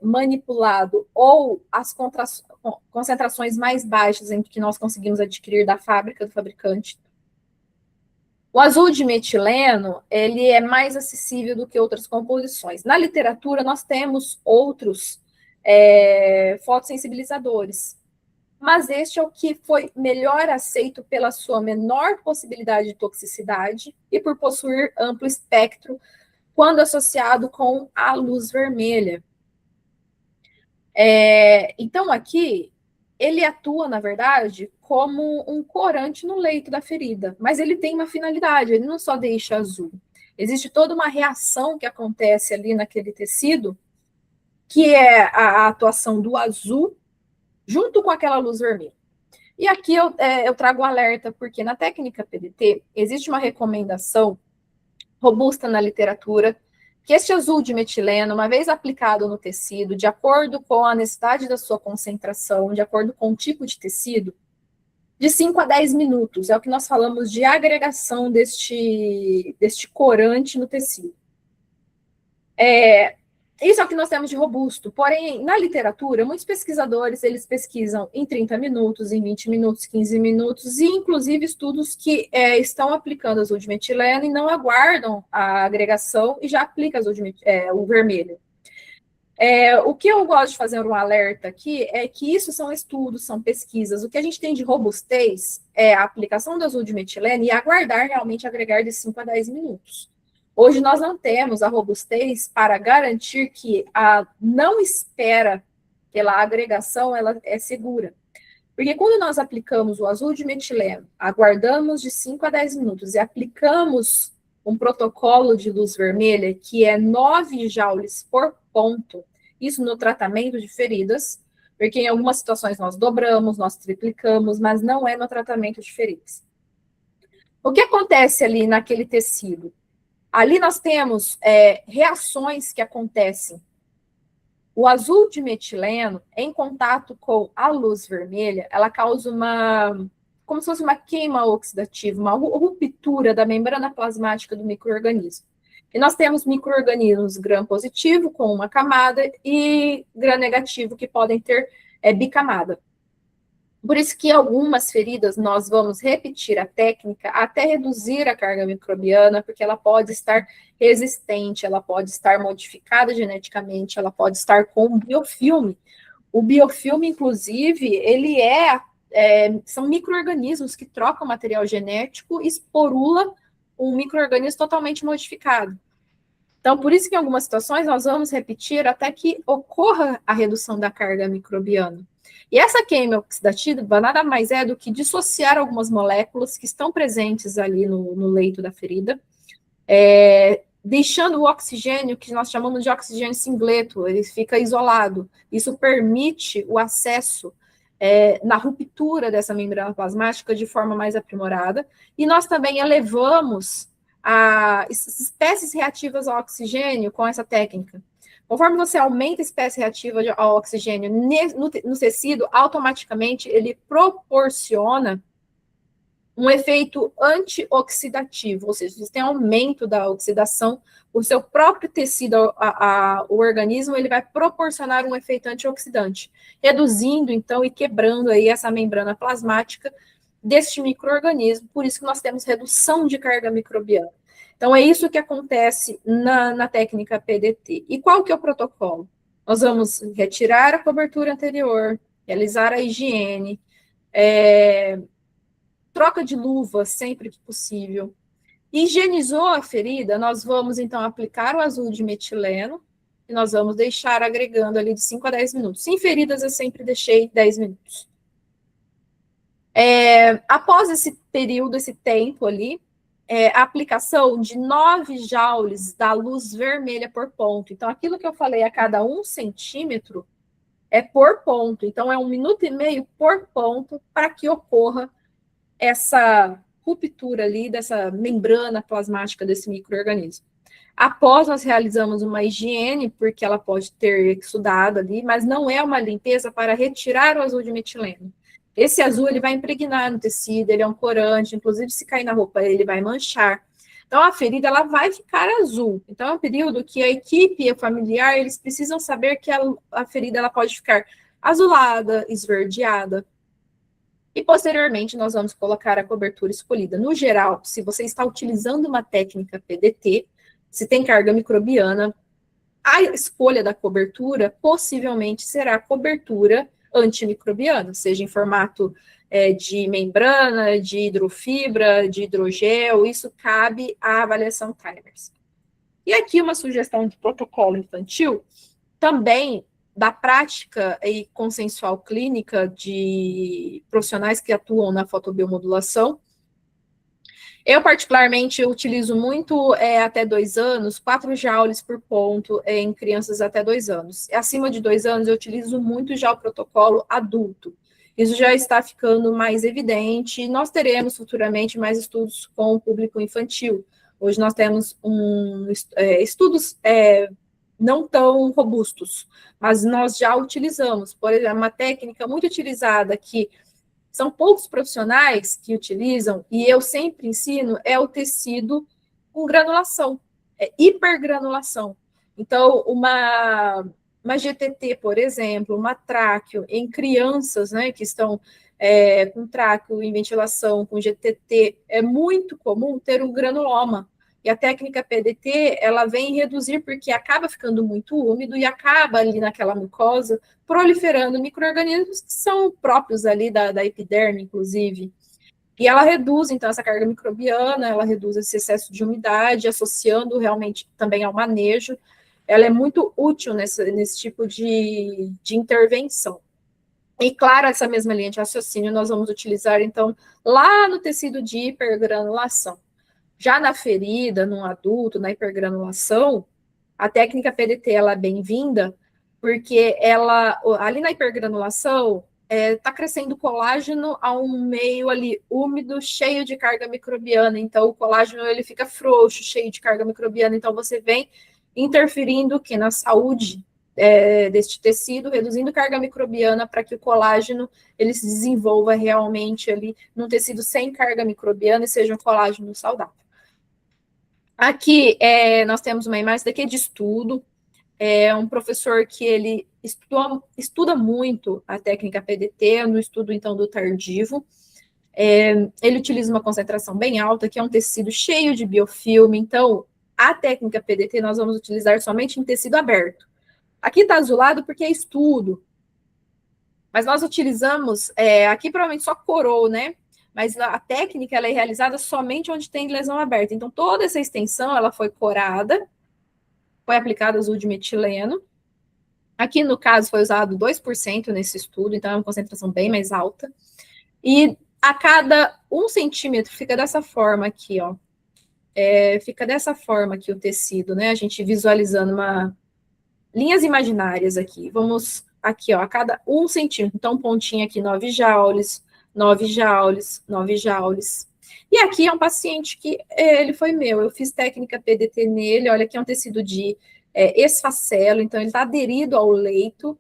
manipulado ou as concentrações mais baixas em que nós conseguimos adquirir da fábrica, do fabricante. O azul de metileno, ele é mais acessível do que outras composições. Na literatura, nós temos outros fotossensibilizadores, mas este é o que foi melhor aceito pela sua menor possibilidade de toxicidade e por possuir amplo espectro quando associado com a luz vermelha. Então, aqui, ele atua, na verdade, como um corante no leito da ferida, mas ele tem uma finalidade, ele não só deixa azul. Existe toda uma reação que acontece ali naquele tecido, que é a atuação do azul junto com aquela luz vermelha. E aqui eu trago um alerta, porque na técnica PDT existe uma recomendação robusta na literatura, que este azul de metileno, uma vez aplicado no tecido, de acordo com a necessidade da sua concentração, de acordo com o tipo de tecido, de 5 a 10 minutos, é o que nós falamos de agregação deste corante no tecido. Isso é o que nós temos de robusto, porém, na literatura, muitos pesquisadores, eles pesquisam em 30 minutos, em 20 minutos, 15 minutos, e inclusive estudos que estão aplicando azul de metileno e não aguardam a agregação e já aplica o vermelho. O que eu gosto de fazer um alerta aqui é que isso são estudos, são pesquisas. O que a gente tem de robustez é a aplicação do azul de metileno e aguardar realmente agregar de 5 a 10 minutos. Hoje nós não temos a robustez para garantir que a não espera pela agregação ela é segura. Porque quando nós aplicamos o azul de metileno, aguardamos de 5 a 10 minutos e aplicamos um protocolo de luz vermelha que é 9 joules por ponto, isso no tratamento de feridas, porque em algumas situações nós dobramos, nós triplicamos, mas não é no tratamento de feridas. O que acontece ali naquele tecido? Ali nós temos reações que acontecem. O azul de metileno, em contato com a luz vermelha, ela causa como se fosse uma queima oxidativa, uma ruptura da membrana plasmática do micro-organismo. E nós temos micro-organismos gram-positivo com uma camada e gram-negativo que podem ter bicamada. Por isso que algumas feridas nós vamos repetir a técnica até reduzir a carga microbiana, porque ela pode estar resistente, ela pode estar modificada geneticamente, ela pode estar com biofilme. O biofilme, inclusive, ele são micro-organismos que trocam material genético e esporula um micro-organismo totalmente modificado. Então, por isso que em algumas situações nós vamos repetir até que ocorra a redução da carga microbiana. E essa queima oxidativa nada mais é do que dissociar algumas moléculas que estão presentes ali no leito da ferida, deixando o oxigênio, que nós chamamos de oxigênio singleto, ele fica isolado. Isso permite o acesso na ruptura dessa membrana plasmática de forma mais aprimorada, e nós também elevamos as espécies reativas ao oxigênio com essa técnica. Conforme você aumenta a espécie reativa ao oxigênio no tecido, automaticamente ele proporciona um efeito antioxidativo, ou seja, você tem aumento da oxidação, o seu próprio tecido, o organismo, ele vai proporcionar um efeito antioxidante, reduzindo, então, e quebrando aí essa membrana plasmática deste micro-organismo, por isso que nós temos redução de carga microbiana. Então, é isso que acontece na técnica PDT. E qual que é o protocolo? Nós vamos retirar a cobertura anterior, realizar a higiene, troca de luva sempre que possível. Higienizou a ferida, nós vamos, então, aplicar o azul de metileno, e nós vamos deixar agregando ali de 5 a 10 minutos. Em feridas, eu sempre deixei 10 minutos. Após esse período, esse tempo ali, a aplicação de 9 joules da luz vermelha por ponto. Então, aquilo que eu falei a cada 1 centímetro é por ponto. Então, é 1,5 minutos por ponto para que ocorra essa ruptura ali dessa membrana plasmática desse micro-organismo. Após, nós realizamos uma higiene, porque ela pode ter exudado ali, mas não é uma limpeza para retirar o azul de metileno. Esse azul, ele vai impregnar no tecido, ele é um corante, inclusive se cair na roupa, ele vai manchar. Então, a ferida, ela vai ficar azul. Então, é um período que a equipe e o familiar, eles precisam saber que a ferida, ela pode ficar azulada, esverdeada. E, posteriormente, nós vamos colocar a cobertura escolhida. No geral, se você está utilizando uma técnica PDT, se tem carga microbiana, a escolha da cobertura possivelmente será cobertura antimicrobiana, seja em formato de membrana, de hidrofibra, de hidrogel, isso cabe à avaliação Timers. E aqui uma sugestão de protocolo infantil, também da prática e consensual clínica de profissionais que atuam na fotobiomodulação. Eu, particularmente, utilizo muito até 2 anos, 4 joules por ponto em crianças até 2 anos. Acima de 2 anos, eu utilizo muito já o protocolo adulto. Isso já está ficando mais evidente. Nós teremos futuramente mais estudos com o público infantil. Hoje nós temos estudos não tão robustos, mas nós já utilizamos. Por exemplo, uma técnica muito utilizada que são poucos profissionais que utilizam, e eu sempre ensino, é o tecido com granulação, hipergranulação. Então, uma GTT, por exemplo, uma tráqueo em crianças, né, que estão com tráqueo em ventilação, com GTT, é muito comum ter um granuloma. E a técnica PDT, ela vem reduzir porque acaba ficando muito úmido e acaba ali naquela mucosa proliferando micro-organismos que são próprios ali da epiderme, inclusive. E ela reduz, então, essa carga microbiana, ela reduz esse excesso de umidade, associando realmente também ao manejo. Ela é muito útil nesse tipo de intervenção. E, claro, essa mesma linha de raciocínio nós vamos utilizar, então, lá no tecido de hipergranulação. Já na ferida, no adulto, na hipergranulação, a técnica PDT ela é bem-vinda, porque ela, ali na hipergranulação, está crescendo colágeno a um meio ali úmido, cheio de carga microbiana. Então, o colágeno ele fica frouxo, cheio de carga microbiana. Então, você vem interferindo que na saúde deste tecido, reduzindo carga microbiana para que o colágeno ele se desenvolva realmente ali num tecido sem carga microbiana e seja um colágeno saudável. Aqui nós temos uma imagem daqui de estudo, um professor que ele estuda muito a técnica PDT, no estudo então do tardivo. Ele utiliza uma concentração bem alta, que é um tecido cheio de biofilme, então a técnica PDT nós vamos utilizar somente em tecido aberto. Aqui está azulado porque é estudo, mas nós utilizamos, aqui provavelmente só corou, né? Mas a técnica ela é realizada somente onde tem lesão aberta. Então, toda essa extensão ela foi corada, foi aplicado azul de metileno. Aqui, no caso, foi usado 2% nesse estudo, então é uma concentração bem mais alta. E a cada 1 centímetro fica dessa forma aqui, ó. Fica dessa forma aqui o tecido, né? A gente visualizando linhas imaginárias aqui. Vamos aqui, ó, a cada 1 centímetro. Então, pontinho aqui, 9 joules, 9 joules, 9 joules. E aqui é um paciente que ele foi meu. Eu fiz técnica PDT nele. Olha, aqui é um tecido de esfacelo, então ele está aderido ao leito.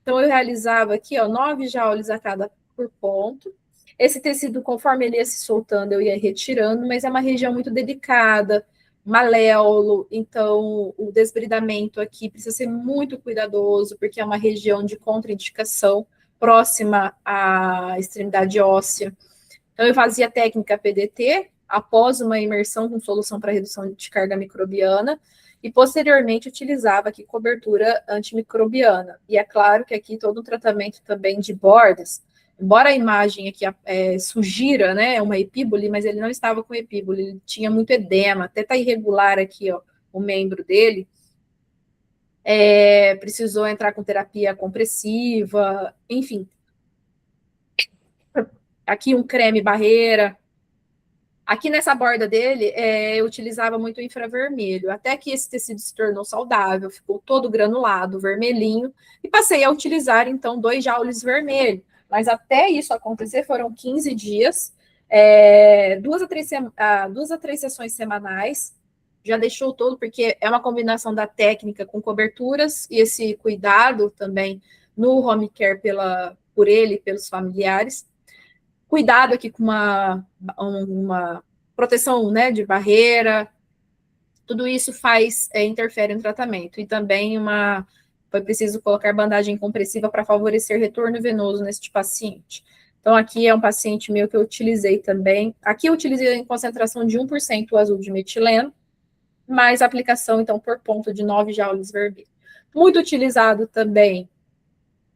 Então, eu realizava aqui, ó, 9 joules a cada por ponto. Esse tecido, conforme ele ia se soltando, eu ia retirando, mas é uma região muito delicada, maléolo, então o desbridamento aqui precisa ser muito cuidadoso, porque é uma região de contraindicação próxima à extremidade óssea. Então, eu fazia a técnica PDT após uma imersão com solução para redução de carga microbiana e, posteriormente, utilizava aqui cobertura antimicrobiana. E é claro que aqui todo um tratamento também de bordas, embora a imagem aqui sugira, né, uma epíbole, mas ele não estava com epíbole, ele tinha muito edema, até está irregular aqui, ó, o membro dele. Precisou entrar com terapia compressiva, enfim. Aqui um creme barreira. Aqui nessa borda dele, eu utilizava muito o infravermelho, até que esse tecido se tornou saudável, ficou todo granulado, vermelhinho, e passei a utilizar, então, 2 joules vermelho. Mas até isso acontecer, foram 15 dias, 2 a 3 sessões semanais, já deixou todo, porque é uma combinação da técnica com coberturas e esse cuidado também no home care por ele e pelos familiares. Cuidado aqui com uma proteção, né, de barreira, tudo isso interfere no tratamento. E também foi preciso colocar bandagem compressiva para favorecer retorno venoso neste paciente. Então, aqui é um paciente meu que eu utilizei também. Aqui eu utilizei em concentração de 1% o azul de metileno, mais aplicação, então, por ponto de 9 joules vermelho. Muito utilizado também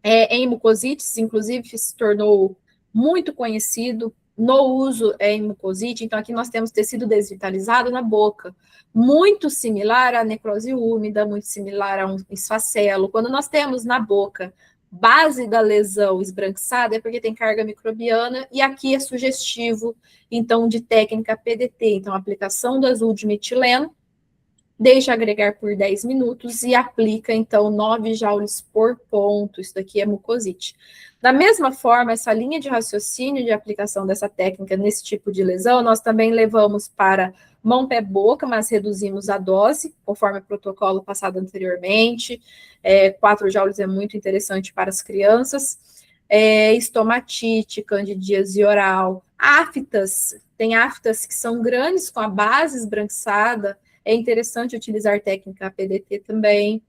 em mucosites, inclusive se tornou muito conhecido no uso em mucosite. Então, aqui nós temos tecido desvitalizado na boca, muito similar à necrose úmida, muito similar a um esfacelo. Quando nós temos na boca base da lesão esbranquiçada, é porque tem carga microbiana, e aqui é sugestivo, então, de técnica PDT. Então, aplicação do azul de metileno, deixa agregar por 10 minutos e aplica, então, 9 joules por ponto. Isso daqui é mucosite. Da mesma forma, essa linha de raciocínio de aplicação dessa técnica nesse tipo de lesão, nós também levamos para mão, pé, boca, mas reduzimos a dose, conforme o protocolo passado anteriormente. 4 joules é muito interessante para as crianças. Estomatite, candidíase oral, aftas, tem aftas que são grandes com a base esbranquiçada, é interessante utilizar técnica PDT também.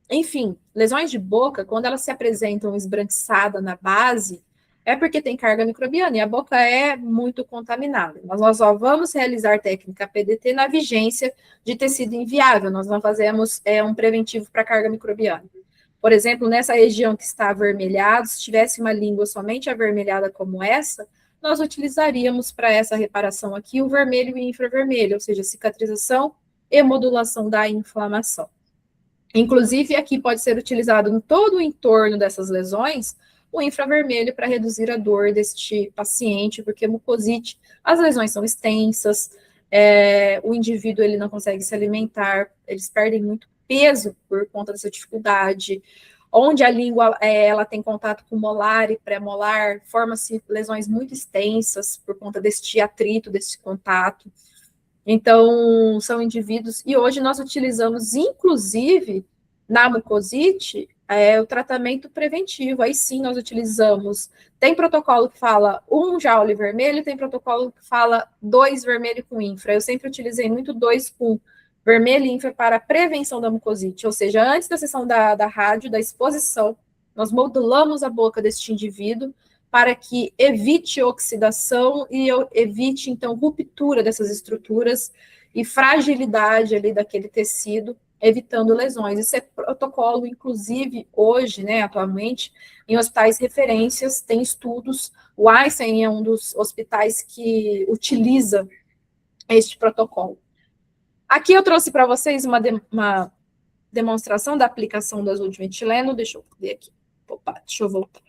Enfim, lesões de boca, quando elas se apresentam esbranquiçada na base, é porque tem carga microbiana e a boca é muito contaminada. Mas nós só vamos realizar técnica PDT na vigência de tecido inviável, nós não fazemos um preventivo para carga microbiana. Por exemplo, nessa região que está avermelhado, se tivesse uma língua somente avermelhada como essa, nós utilizaríamos para essa reparação aqui o vermelho e infravermelho, ou seja, cicatrização e modulação da inflamação. Inclusive, aqui pode ser utilizado em todo o entorno dessas lesões o infravermelho para reduzir a dor deste paciente, porque mucosite, as lesões são extensas, o indivíduo ele não consegue se alimentar, eles perdem muito peso por conta dessa dificuldade. Onde a língua ela tem contato com molar e pré-molar, forma-se lesões muito extensas por conta deste atrito, desse contato. Então, são indivíduos... E hoje nós utilizamos, inclusive, na mucosite, o tratamento preventivo. Aí sim nós utilizamos... Tem protocolo que fala 1 joule vermelho, tem protocolo que fala 2 vermelho com infra. Eu sempre utilizei muito 2 com vermelho e infra para prevenção da mucosite, ou seja, antes da sessão da rádio, da exposição, nós modulamos a boca deste indivíduo para que evite oxidação e evite, então, ruptura dessas estruturas e fragilidade ali daquele tecido, evitando lesões. Esse é protocolo, inclusive, hoje, né, atualmente, em hospitais referências, tem estudos. O Einstein é um dos hospitais que utiliza este protocolo. Aqui eu trouxe para vocês uma demonstração da aplicação do azul de metileno. Deixa eu ver aqui. Opa, deixa eu voltar.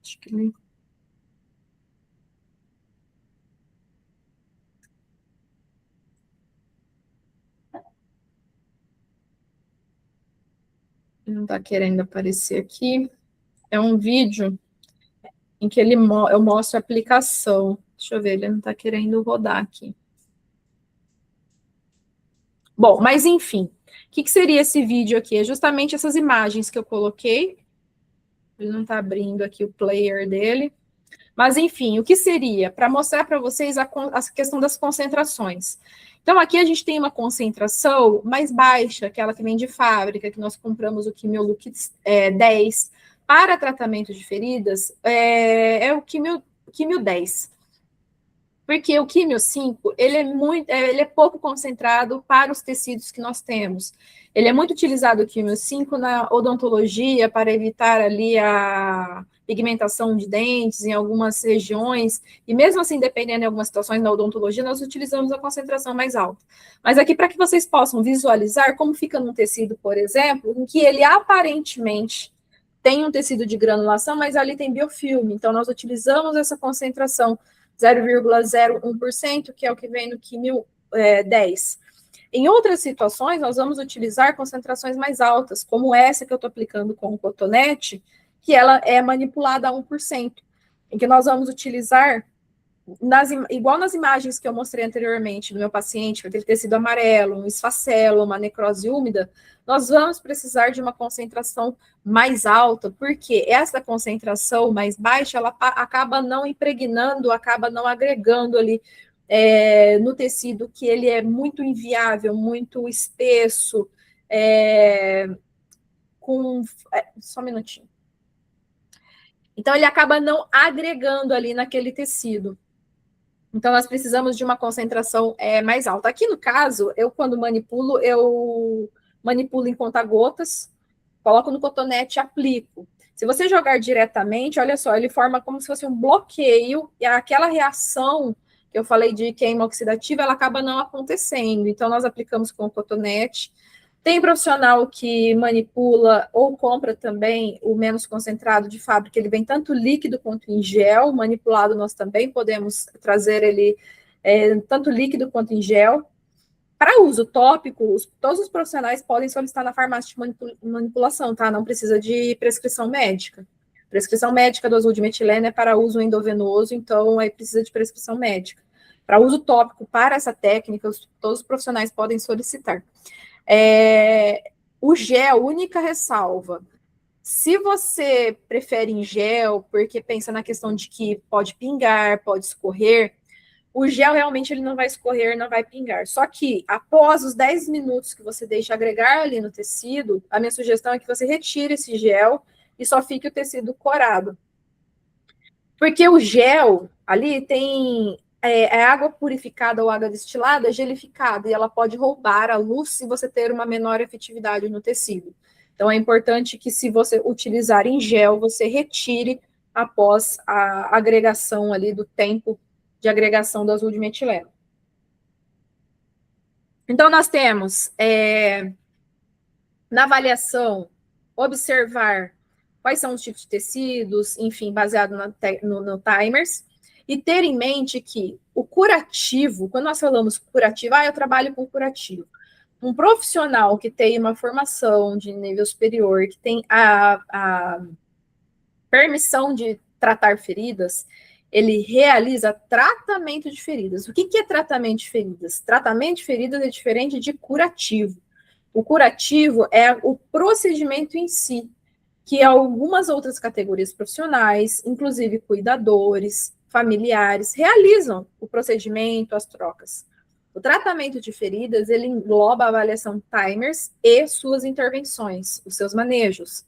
Acho que nem... Não está querendo aparecer aqui. É um vídeo em que eu mostro a aplicação. Deixa eu ver, ele não está querendo rodar aqui. Bom, mas enfim, o que seria esse vídeo aqui? É justamente essas imagens que eu coloquei. Ele não está abrindo aqui o player dele. Mas, enfim, o que seria? Para mostrar para vocês a questão das concentrações. Então, aqui a gente tem uma concentração mais baixa, aquela que vem de fábrica, que nós compramos o Quimiolux 10 para tratamento de feridas, é o Quimio 10. Porque o Quimio 5, ele é pouco concentrado para os tecidos que nós temos. Ele é muito utilizado, o Quimio 5, na odontologia, para evitar ali a pigmentação de dentes em algumas regiões, e mesmo assim, dependendo de algumas situações na odontologia, nós utilizamos a concentração mais alta. Mas aqui, para que vocês possam visualizar como fica num tecido, por exemplo, em que ele aparentemente tem um tecido de granulação, mas ali tem biofilme, então nós utilizamos essa concentração 0,01%, que é o que vem no Quimio 10. Em outras situações, nós vamos utilizar concentrações mais altas, como essa que eu estou aplicando com o cotonete, que ela é manipulada a 1%, em que nós vamos utilizar, igual nas imagens que eu mostrei anteriormente do meu paciente, com aquele tecido amarelo, um esfacelo, uma necrose úmida, nós vamos precisar de uma concentração mais alta, porque essa concentração mais baixa, ela acaba não impregnando, acaba não agregando ali no tecido, que ele é muito inviável, muito espesso, só um minutinho. Então, ele acaba não agregando ali naquele tecido. Então, nós precisamos de uma concentração mais alta. Aqui, no caso, eu, quando manipulo, eu manipulo em conta-gotas, coloco no cotonete e aplico. Se você jogar diretamente, olha só, ele forma como se fosse um bloqueio, e aquela reação que eu falei de queima oxidativa, ela acaba não acontecendo. Então, nós aplicamos com o cotonete. Tem profissional que manipula ou compra também o menos concentrado de fábrica, ele vem tanto líquido quanto em gel, manipulado nós também podemos trazer ele tanto líquido quanto em gel. Para uso tópico, todos os profissionais podem solicitar na farmácia de manipulação, tá? Não precisa de prescrição médica. Prescrição médica do azul de metileno é para uso endovenoso, então aí precisa de prescrição médica. Para uso tópico, para essa técnica, todos os profissionais podem solicitar. O gel, única ressalva. Se você prefere em gel, porque pensa na questão de que pode pingar, pode escorrer, o gel realmente ele não vai escorrer, não vai pingar. Só que após os 10 minutos que você deixa agregar ali no tecido, a minha sugestão é que você retire esse gel e só fique o tecido corado. Porque o gel ali tem água purificada ou água destilada gelificada, e ela pode roubar a luz se você ter uma menor efetividade no tecido. Então, é importante que, se você utilizar em gel, você retire após a agregação ali do tempo de agregação do azul de metileno. Então, nós temos, na avaliação, observar quais são os tipos de tecidos, enfim, baseado no timers, e ter em mente que o curativo, quando nós falamos curativo, eu trabalho com curativo. Um profissional que tem uma formação de nível superior, que tem a permissão de tratar feridas, ele realiza tratamento de feridas. O que é tratamento de feridas? Tratamento de feridas é diferente de curativo. O curativo é o procedimento em si, que algumas outras categorias profissionais, inclusive cuidadores, familiares, realizam o procedimento, as trocas. O tratamento de feridas, ele engloba a avaliação timers e suas intervenções, os seus manejos.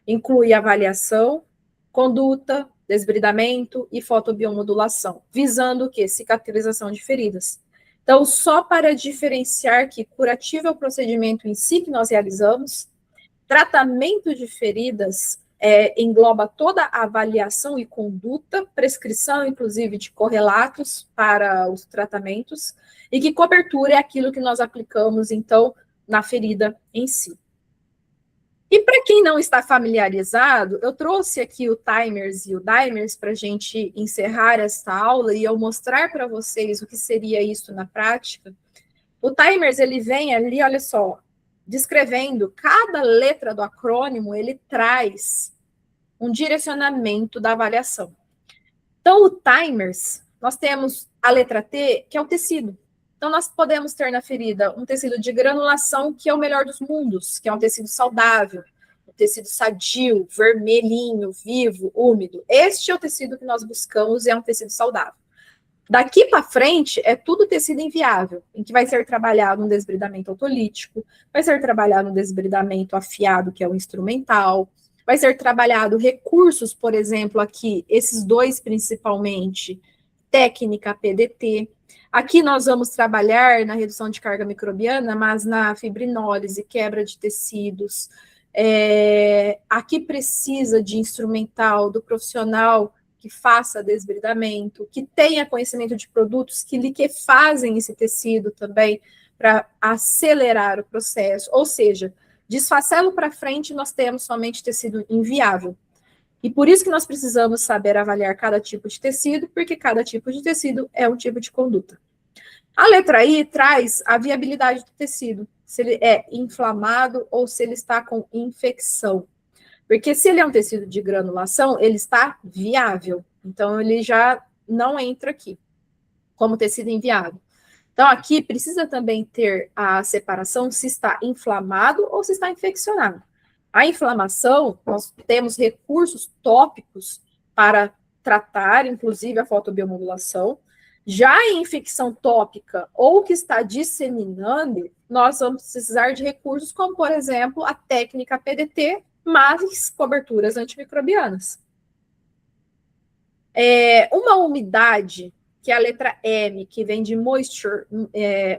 Inclui avaliação, conduta, desbridamento e fotobiomodulação, visando o quê? Cicatrização de feridas. Então, só para diferenciar que curativo é o procedimento em si que nós realizamos, tratamento de feridas engloba toda a avaliação e conduta, prescrição, inclusive, de correlatos para os tratamentos, e que cobertura é aquilo que nós aplicamos, então, na ferida em si. E para quem não está familiarizado, eu trouxe aqui o timers e o dimers para a gente encerrar esta aula e eu mostrar para vocês o que seria isso na prática. O timers, ele vem ali, olha só, descrevendo cada letra do acrônimo, ele traz um direcionamento da avaliação. Então, o timers, nós temos a letra T, que é o tecido. Então, nós podemos ter na ferida um tecido de granulação, que é o melhor dos mundos, que é um tecido saudável. um tecido sadio, vermelhinho, vivo, úmido. Este é o tecido que nós buscamos e é um tecido saudável. Daqui para frente, é tudo tecido inviável, em que vai ser trabalhado um desbridamento autolítico, vai ser trabalhado um desbridamento afiado, que é o instrumental, vai ser trabalhado recursos, por exemplo, aqui, esses dois principalmente, técnica PDT. Aqui nós vamos trabalhar na redução de carga microbiana, mas na fibrinólise, quebra de tecidos. Aqui precisa de instrumental, do profissional que faça desbridamento, que tenha conhecimento de produtos que liquefazem esse tecido também, para acelerar o processo. Ou seja, desfacelo para frente, nós temos somente tecido inviável. E por isso que nós precisamos saber avaliar cada tipo de tecido, porque cada tipo de tecido é um tipo de conduta. A letra I traz a viabilidade do tecido, se ele é inflamado ou se ele está com infecção. Porque se ele é um tecido de granulação, ele está viável. Então, ele já não entra aqui como tecido inviável. Então, aqui precisa também ter a separação se está inflamado ou se está infeccionado. A inflamação, nós temos recursos tópicos para tratar, inclusive a fotobiomodulação. Já em infecção tópica ou que está disseminando, nós vamos precisar de recursos como, por exemplo, a técnica PDT, mais coberturas antimicrobianas. Uma umidade, que é a letra M, que vem de moisture,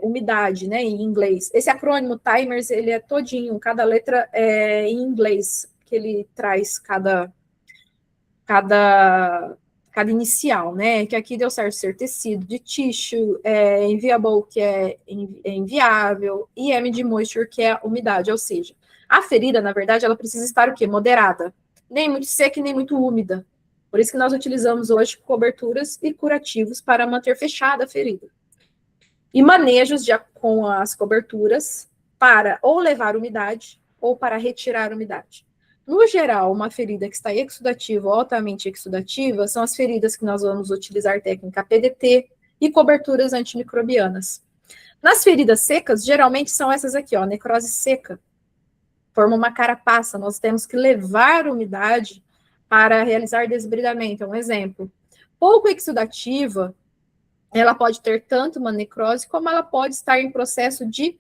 umidade, né, em inglês. Esse acrônimo Timers, ele é todinho, cada letra é em inglês, que ele traz cada inicial, né, que aqui deu certo ser tecido, de tissue, enviable, que é enviável, e M de moisture, que é a umidade, ou seja, a ferida, na verdade, ela precisa estar o quê? Moderada. Nem muito seca e nem muito úmida. Por isso que nós utilizamos hoje coberturas e curativos para manter fechada a ferida. E manejos com as coberturas para ou levar umidade ou para retirar umidade. No geral, uma ferida que está exudativa ou altamente exudativa são as feridas que nós vamos utilizar técnica PDT e coberturas antimicrobianas. Nas feridas secas, geralmente são essas aqui, ó, necrose seca. Forma uma carapaça, nós temos que levar umidade para realizar desbridamento, é um exemplo. Pouco exudativa, ela pode ter tanto uma necrose, como ela pode estar em processo de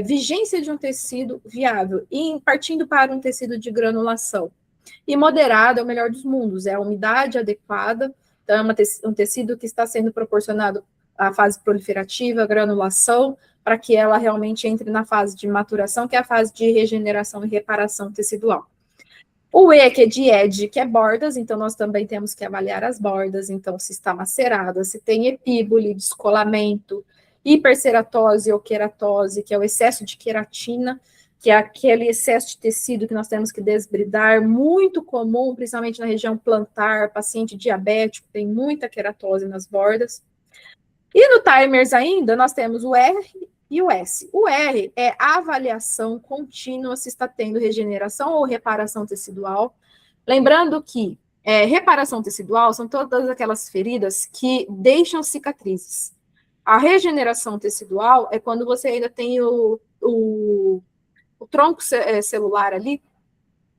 vigência de um tecido viável, e partindo para um tecido de granulação. E moderado é o melhor dos mundos, é a umidade adequada, então é um tecido que está sendo proporcionado à fase proliferativa, granulação, para que ela realmente entre na fase de maturação, que é a fase de regeneração e reparação tecidual. O E, que é de ED, que é bordas, então nós também temos que avaliar as bordas, então se está macerada, se tem epíbole, descolamento, hiperceratose ou queratose, que é o excesso de queratina, que é aquele excesso de tecido que nós temos que desbridar, muito comum, principalmente na região plantar, paciente diabético, tem muita queratose nas bordas. E no Timers ainda, nós temos o R e o S. O R é a avaliação contínua se está tendo regeneração ou reparação tecidual. Lembrando que reparação tecidual são todas aquelas feridas que deixam cicatrizes. A regeneração tecidual é quando você ainda tem o tronco celular ali,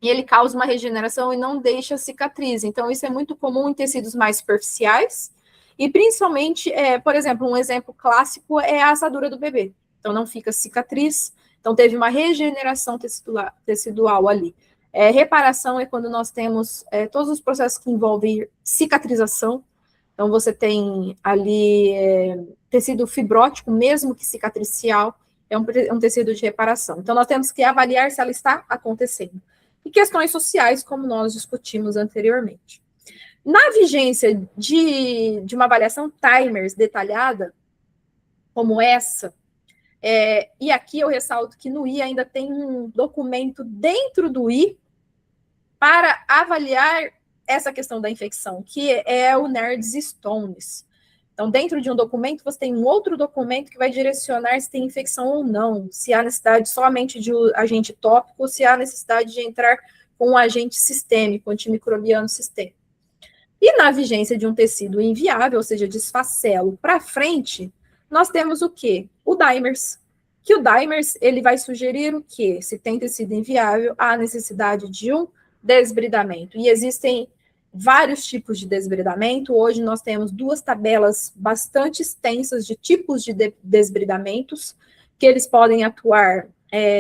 e ele causa uma regeneração e não deixa cicatriz. Então, isso é muito comum em tecidos mais superficiais, e principalmente, por exemplo, um exemplo clássico é a assadura do bebê. Então, não fica cicatriz, então teve uma regeneração tecidual ali. Reparação é quando nós temos todos os processos que envolvem cicatrização. Então, você tem ali tecido fibrótico, mesmo que cicatricial, é um tecido de reparação. Então, nós temos que avaliar se ela está acontecendo. E questões sociais, como nós discutimos anteriormente. Na vigência de uma avaliação Timers detalhada, como essa, e aqui eu ressalto que no I ainda tem um documento dentro do I para avaliar essa questão da infecção, que é o NERDS Stones. Então, dentro de um documento, você tem um outro documento que vai direcionar se tem infecção ou não, se há necessidade somente de um agente tópico, ou se há necessidade de entrar com um agente sistêmico, antimicrobiano sistêmico. E na vigência de um tecido inviável, ou seja, desfacelo para frente, nós temos o quê? O Dimers, Que o Dimers, ele vai sugerir o quê? Se tem tecido inviável, há necessidade de um desbridamento. E existem vários tipos de desbridamento. Hoje nós temos 2 tabelas bastante extensas de tipos de desbridamentos, que eles podem atuar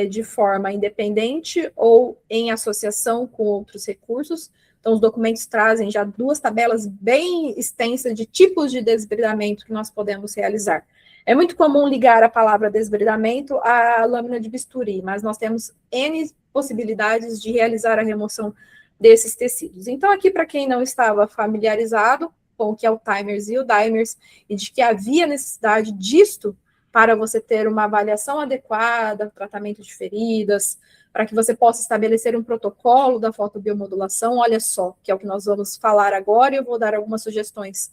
de forma independente ou em associação com outros recursos. Então, os documentos trazem já 2 tabelas bem extensas de tipos de desbridamento que nós podemos realizar. É muito comum ligar a palavra desbridamento à lâmina de bisturi, mas nós temos N possibilidades de realizar a remoção desses tecidos. Então, aqui, para quem não estava familiarizado com o que é o Timers e o Dimers, e de que havia necessidade disto para você ter uma avaliação adequada, tratamento de feridas, para que você possa estabelecer um protocolo da fotobiomodulação, olha só, que é o que nós vamos falar agora, e eu vou dar algumas sugestões.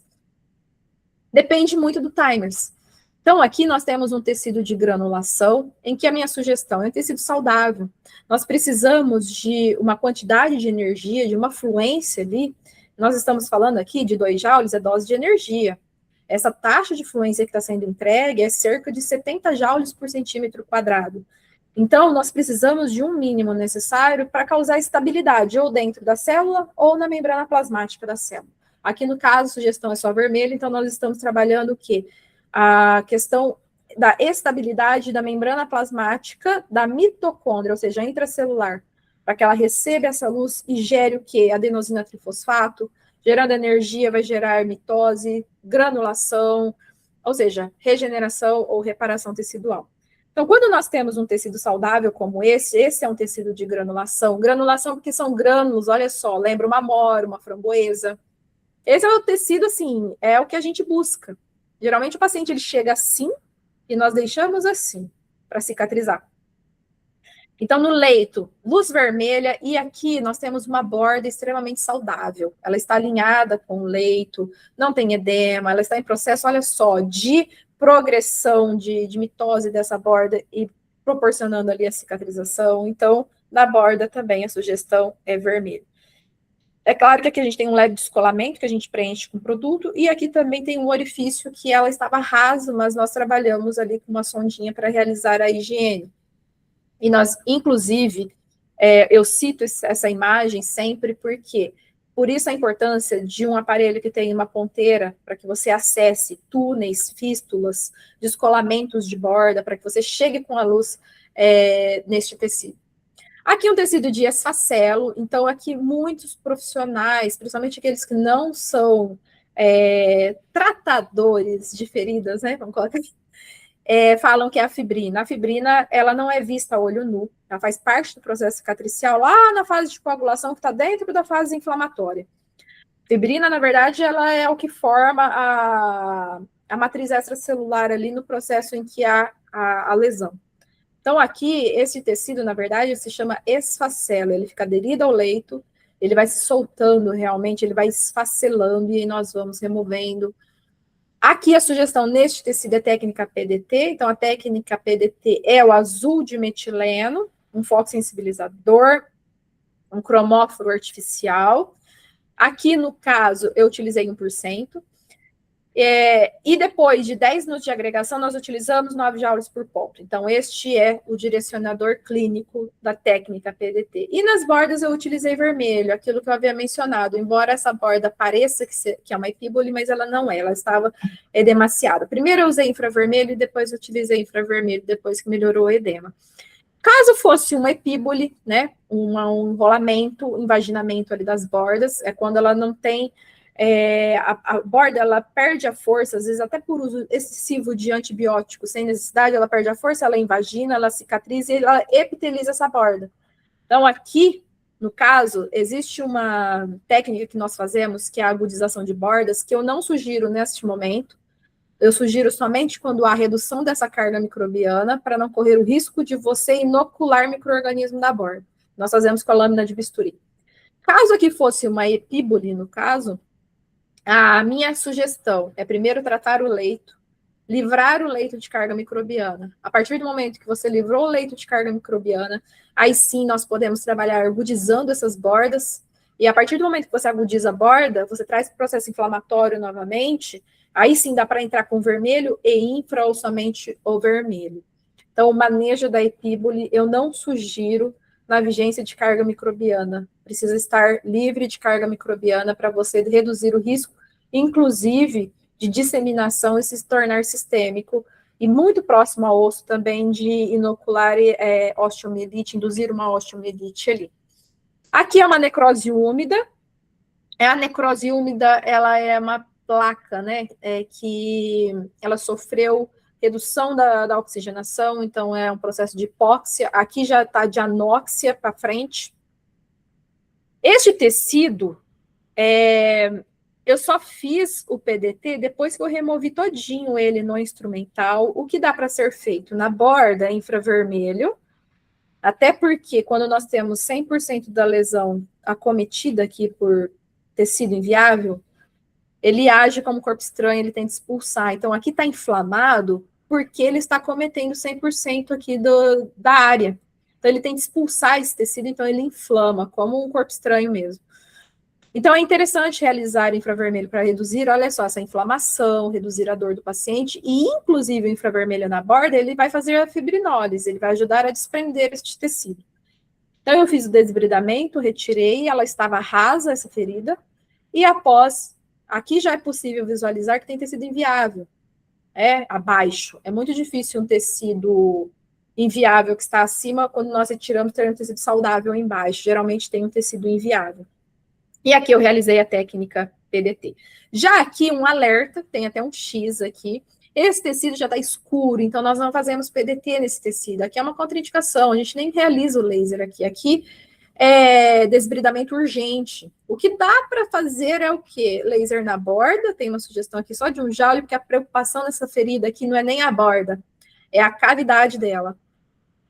Depende muito do Timers. Então, aqui nós temos um tecido de granulação, em que a minha sugestão é um tecido saudável. Nós precisamos de uma quantidade de energia, de uma fluência ali. Nós estamos falando aqui de 2 joules, é dose de energia. Essa taxa de fluência que está sendo entregue é cerca de 70 joules por centímetro quadrado. Então, nós precisamos de um mínimo necessário para causar estabilidade, ou dentro da célula, ou na membrana plasmática da célula. Aqui, no caso, a sugestão é só vermelho, então nós estamos trabalhando o quê? A questão da estabilidade da membrana plasmática da mitocôndria, ou seja, intracelular, para que ela receba essa luz e gere o quê? Adenosina trifosfato, gerando energia, vai gerar mitose, granulação, ou seja, regeneração ou reparação tecidual. Então, quando nós temos um tecido saudável como esse é um tecido de granulação porque são grânulos, olha só, lembra uma amora, uma framboesa. Esse é o tecido, assim, é o que a gente busca. Geralmente o paciente ele chega assim e nós deixamos assim para cicatrizar. Então, no leito, luz vermelha, e aqui nós temos uma borda extremamente saudável. Ela está alinhada com o leito, não tem edema, ela está em processo, olha só, de progressão de mitose dessa borda e proporcionando ali a cicatrização. Então, na borda também a sugestão é vermelha. É claro que aqui a gente tem um leve descolamento que a gente preenche com produto, e aqui também tem um orifício que ela estava raso, mas nós trabalhamos ali com uma sondinha para realizar a higiene. E nós, inclusive, eu cito essa imagem sempre porque, por isso a importância de um aparelho que tem uma ponteira para que você acesse túneis, fístulas, descolamentos de borda, para que você chegue com a luz neste tecido. Aqui um tecido de esfacelo, então aqui muitos profissionais, principalmente aqueles que não são tratadores de feridas, né, vamos colocar aqui, falam que é a fibrina. A fibrina, ela não é vista a olho nu, ela faz parte do processo cicatricial lá na fase de coagulação, que está dentro da fase inflamatória. Fibrina, na verdade, ela é o que forma a matriz extracelular ali no processo em que há a lesão. Então, aqui, esse tecido, na verdade, se chama esfacelo, ele fica aderido ao leito, ele vai se soltando realmente, ele vai esfacelando, e nós vamos removendo. Aqui a sugestão neste tecido é técnica PDT, então a técnica PDT é o azul de metileno, um fotossensibilizador, um cromóforo artificial. Aqui, no caso, eu utilizei 1%. E depois de 10 minutos de agregação, nós utilizamos 9 joules por ponto. Então, este é o direcionador clínico da técnica PDT. E nas bordas eu utilizei vermelho, aquilo que eu havia mencionado. Embora essa borda pareça que é uma epíbole, mas ela não é, ela estava edemaciada. Primeiro eu usei infravermelho e depois eu utilizei infravermelho, depois que melhorou o edema. Caso fosse uma epíbole, né, um enrolamento, um invaginamento ali das bordas, é quando ela não tem... a borda, ela perde a força, às vezes até por uso excessivo de antibióticos, sem necessidade, ela perde a força, ela invagina, ela cicatriza e ela epiteliza essa borda. Então, aqui, no caso, existe uma técnica que nós fazemos, que é a agudização de bordas, que eu não sugiro neste momento, eu sugiro somente quando há redução dessa carga microbiana, para não correr o risco de você inocular micro-organismo na borda. Nós fazemos com a lâmina de bisturi. Caso aqui fosse uma epíbole, no caso, a minha sugestão é primeiro tratar o leito, livrar o leito de carga microbiana. A partir do momento que você livrou o leito de carga microbiana, aí sim nós podemos trabalhar agudizando essas bordas, e a partir do momento que você agudiza a borda, você traz o processo inflamatório novamente, aí sim dá para entrar com vermelho e infra ou somente o vermelho. Então, o manejo da epíbole eu não sugiro na vigência de carga microbiana. Precisa estar livre de carga microbiana para você reduzir o risco, inclusive, de disseminação e se tornar sistêmico, e muito próximo ao osso também de inocular osteomielite, induzir uma osteomielite ali. Aqui é uma necrose úmida. A necrose úmida, ela é uma placa, né, que ela sofreu redução da oxigenação, então é um processo de hipóxia. Aqui já está de anóxia para frente. Este tecido, eu só fiz o PDT depois que eu removi todinho ele no instrumental. O que dá para ser feito? Na borda, infravermelho, até porque quando nós temos 100% da lesão acometida aqui por tecido inviável, ele age como corpo estranho, ele tenta expulsar. Então, aqui está inflamado porque ele está cometendo 100% aqui da área. Então, ele tem que expulsar esse tecido, então ele inflama, como um corpo estranho mesmo. Então, é interessante realizar infravermelho para reduzir, olha só, essa inflamação, reduzir a dor do paciente, e inclusive o infravermelho na borda, ele vai fazer a fibrinólise, ele vai ajudar a desprender este tecido. Então, eu fiz o desbridamento, retirei, ela estava rasa, essa ferida, e após, aqui já é possível visualizar que tem tecido inviável, abaixo. É muito difícil um tecido inviável que está acima, quando nós retiramos, ter um tecido saudável embaixo. Geralmente tem um tecido inviável. E aqui eu realizei a técnica PDT. Já aqui um alerta, tem até um X aqui. Esse tecido já está escuro, então nós não fazemos PDT nesse tecido. Aqui é uma contraindicação, a gente nem realiza o laser aqui. Aqui é desbridamento urgente. O que dá para fazer é o quê? Laser na borda, tem uma sugestão aqui só de um jaule, porque a preocupação nessa ferida aqui não é nem a borda, é a cavidade dela.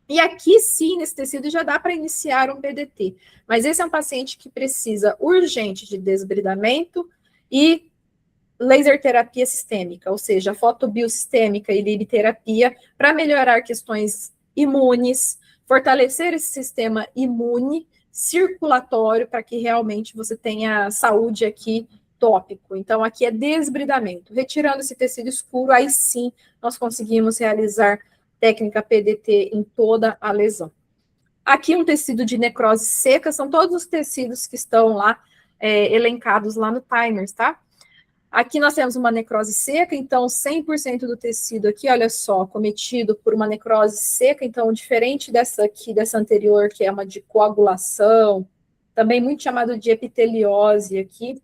E aqui sim, nesse tecido, já dá para iniciar um PDT. Mas esse é um paciente que precisa urgente de desbridamento e laser terapia sistêmica, ou seja, fotobiosistêmica e liriterapia, para melhorar questões imunes, fortalecer esse sistema imune circulatório para que realmente você tenha saúde aqui tópico. Então, aqui é desbridamento. Retirando esse tecido escuro, aí sim nós conseguimos realizar técnica PDT em toda a lesão. Aqui um tecido de necrose seca, são todos os tecidos que estão lá elencados lá no Timers, tá? Aqui nós temos uma necrose seca, então 100% do tecido aqui, olha só, cometido por uma necrose seca, então diferente dessa aqui, dessa anterior, que é uma de coagulação, também muito chamado de epiteliose aqui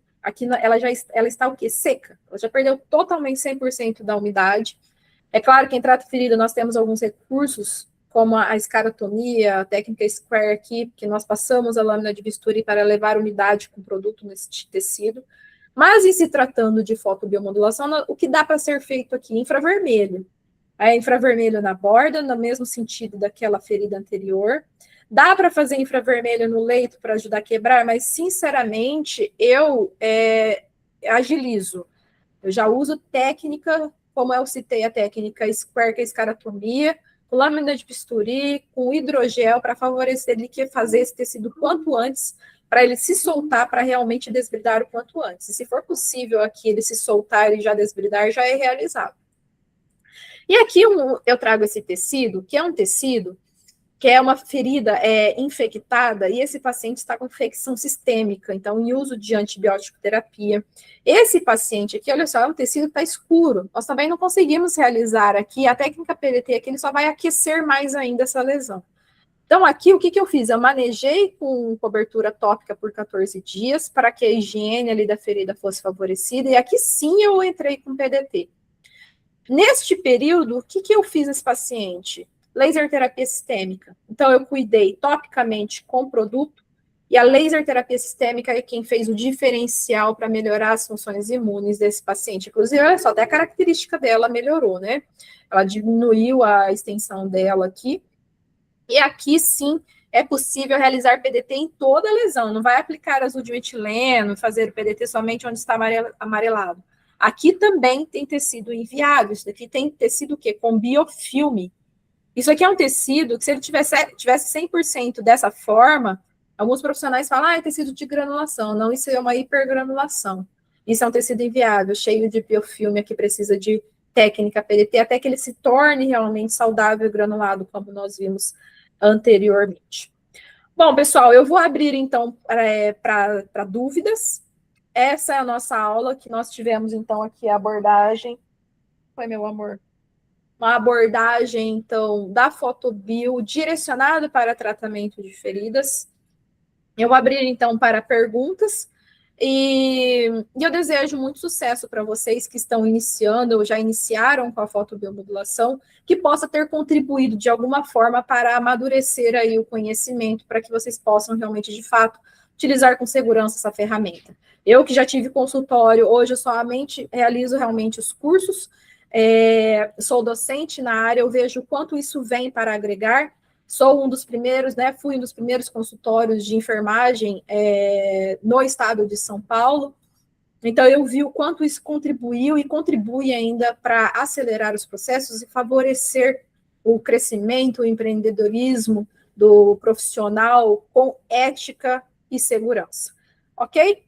ela está o quê? Seca. Ela já perdeu totalmente 100% da umidade. É claro que em trato ferido nós temos alguns recursos, como a escarotomia, a técnica Square aqui, que nós passamos a lâmina de bisturi para levar umidade com o produto nesse tecido. Mas em se tratando de fotobiomodulação, o que dá para ser feito aqui? Infravermelho. Infravermelho na borda, no mesmo sentido daquela ferida anterior. Dá para fazer infravermelho no leito para ajudar a quebrar, mas sinceramente eu agilizo. Eu já uso técnica, como eu citei a técnica Square, que é a escarotomia, com lâmina de bisturi, com hidrogel, para favorecer ele que fazer esse tecido quanto antes, para ele se soltar, para realmente desbridar o quanto antes. E se for possível aqui ele se soltar e já desbridar, já é realizado. E aqui eu trago esse tecido, que é um tecido que é uma ferida infectada, e esse paciente está com infecção sistêmica, então em uso de antibiótico terapia. Esse paciente aqui, olha só, é um tecido que está escuro. Nós também não conseguimos realizar aqui, a técnica PDT aqui, ele só vai aquecer mais ainda essa lesão. Então, aqui, o que eu fiz? Eu manejei com cobertura tópica por 14 dias, para que a higiene ali da ferida fosse favorecida, e aqui sim eu entrei com PDT. Neste período, o que eu fiz nesse paciente? Laser terapia sistêmica. Então, eu cuidei topicamente com o produto, e a laser terapia sistêmica é quem fez o diferencial para melhorar as funções imunes desse paciente. Inclusive, olha só, até a característica dela melhorou, né? Ela diminuiu a extensão dela aqui. E aqui, sim, é possível realizar PDT em toda a lesão. Não vai aplicar azul de metileno, fazer o PDT somente onde está amarelado. Aqui também tem tecido enviado. Isso daqui tem tecido o quê? Com biofilme. Isso aqui é um tecido que, se ele tivesse 100% dessa forma, alguns profissionais falam, é tecido de granulação. Não, isso é uma hipergranulação. Isso é um tecido inviável, cheio de biofilme, que precisa de técnica PDT até que ele se torne realmente saudável e granulado, como nós vimos anteriormente. Bom, pessoal, eu vou abrir, então, para dúvidas. Essa é a nossa aula que nós tivemos, então, aqui a abordagem. Foi, meu amor? Uma abordagem, então, da fotobio direcionada para tratamento de feridas. Eu vou abrir, então, para perguntas. E eu desejo muito sucesso para vocês que estão iniciando ou já iniciaram com a fotobiomodulação, que possa ter contribuído de alguma forma para amadurecer aí o conhecimento, para que vocês possam realmente, de fato, utilizar com segurança essa ferramenta. Eu que já tive consultório, hoje eu somente realizo realmente os cursos, sou docente na área, eu vejo o quanto isso vem para agregar. Sou um dos primeiros, né? Fui um dos primeiros consultórios de enfermagem no estado de São Paulo. Então, eu vi o quanto isso contribuiu e contribui ainda para acelerar os processos e favorecer o crescimento, o empreendedorismo do profissional com ética e segurança. Ok?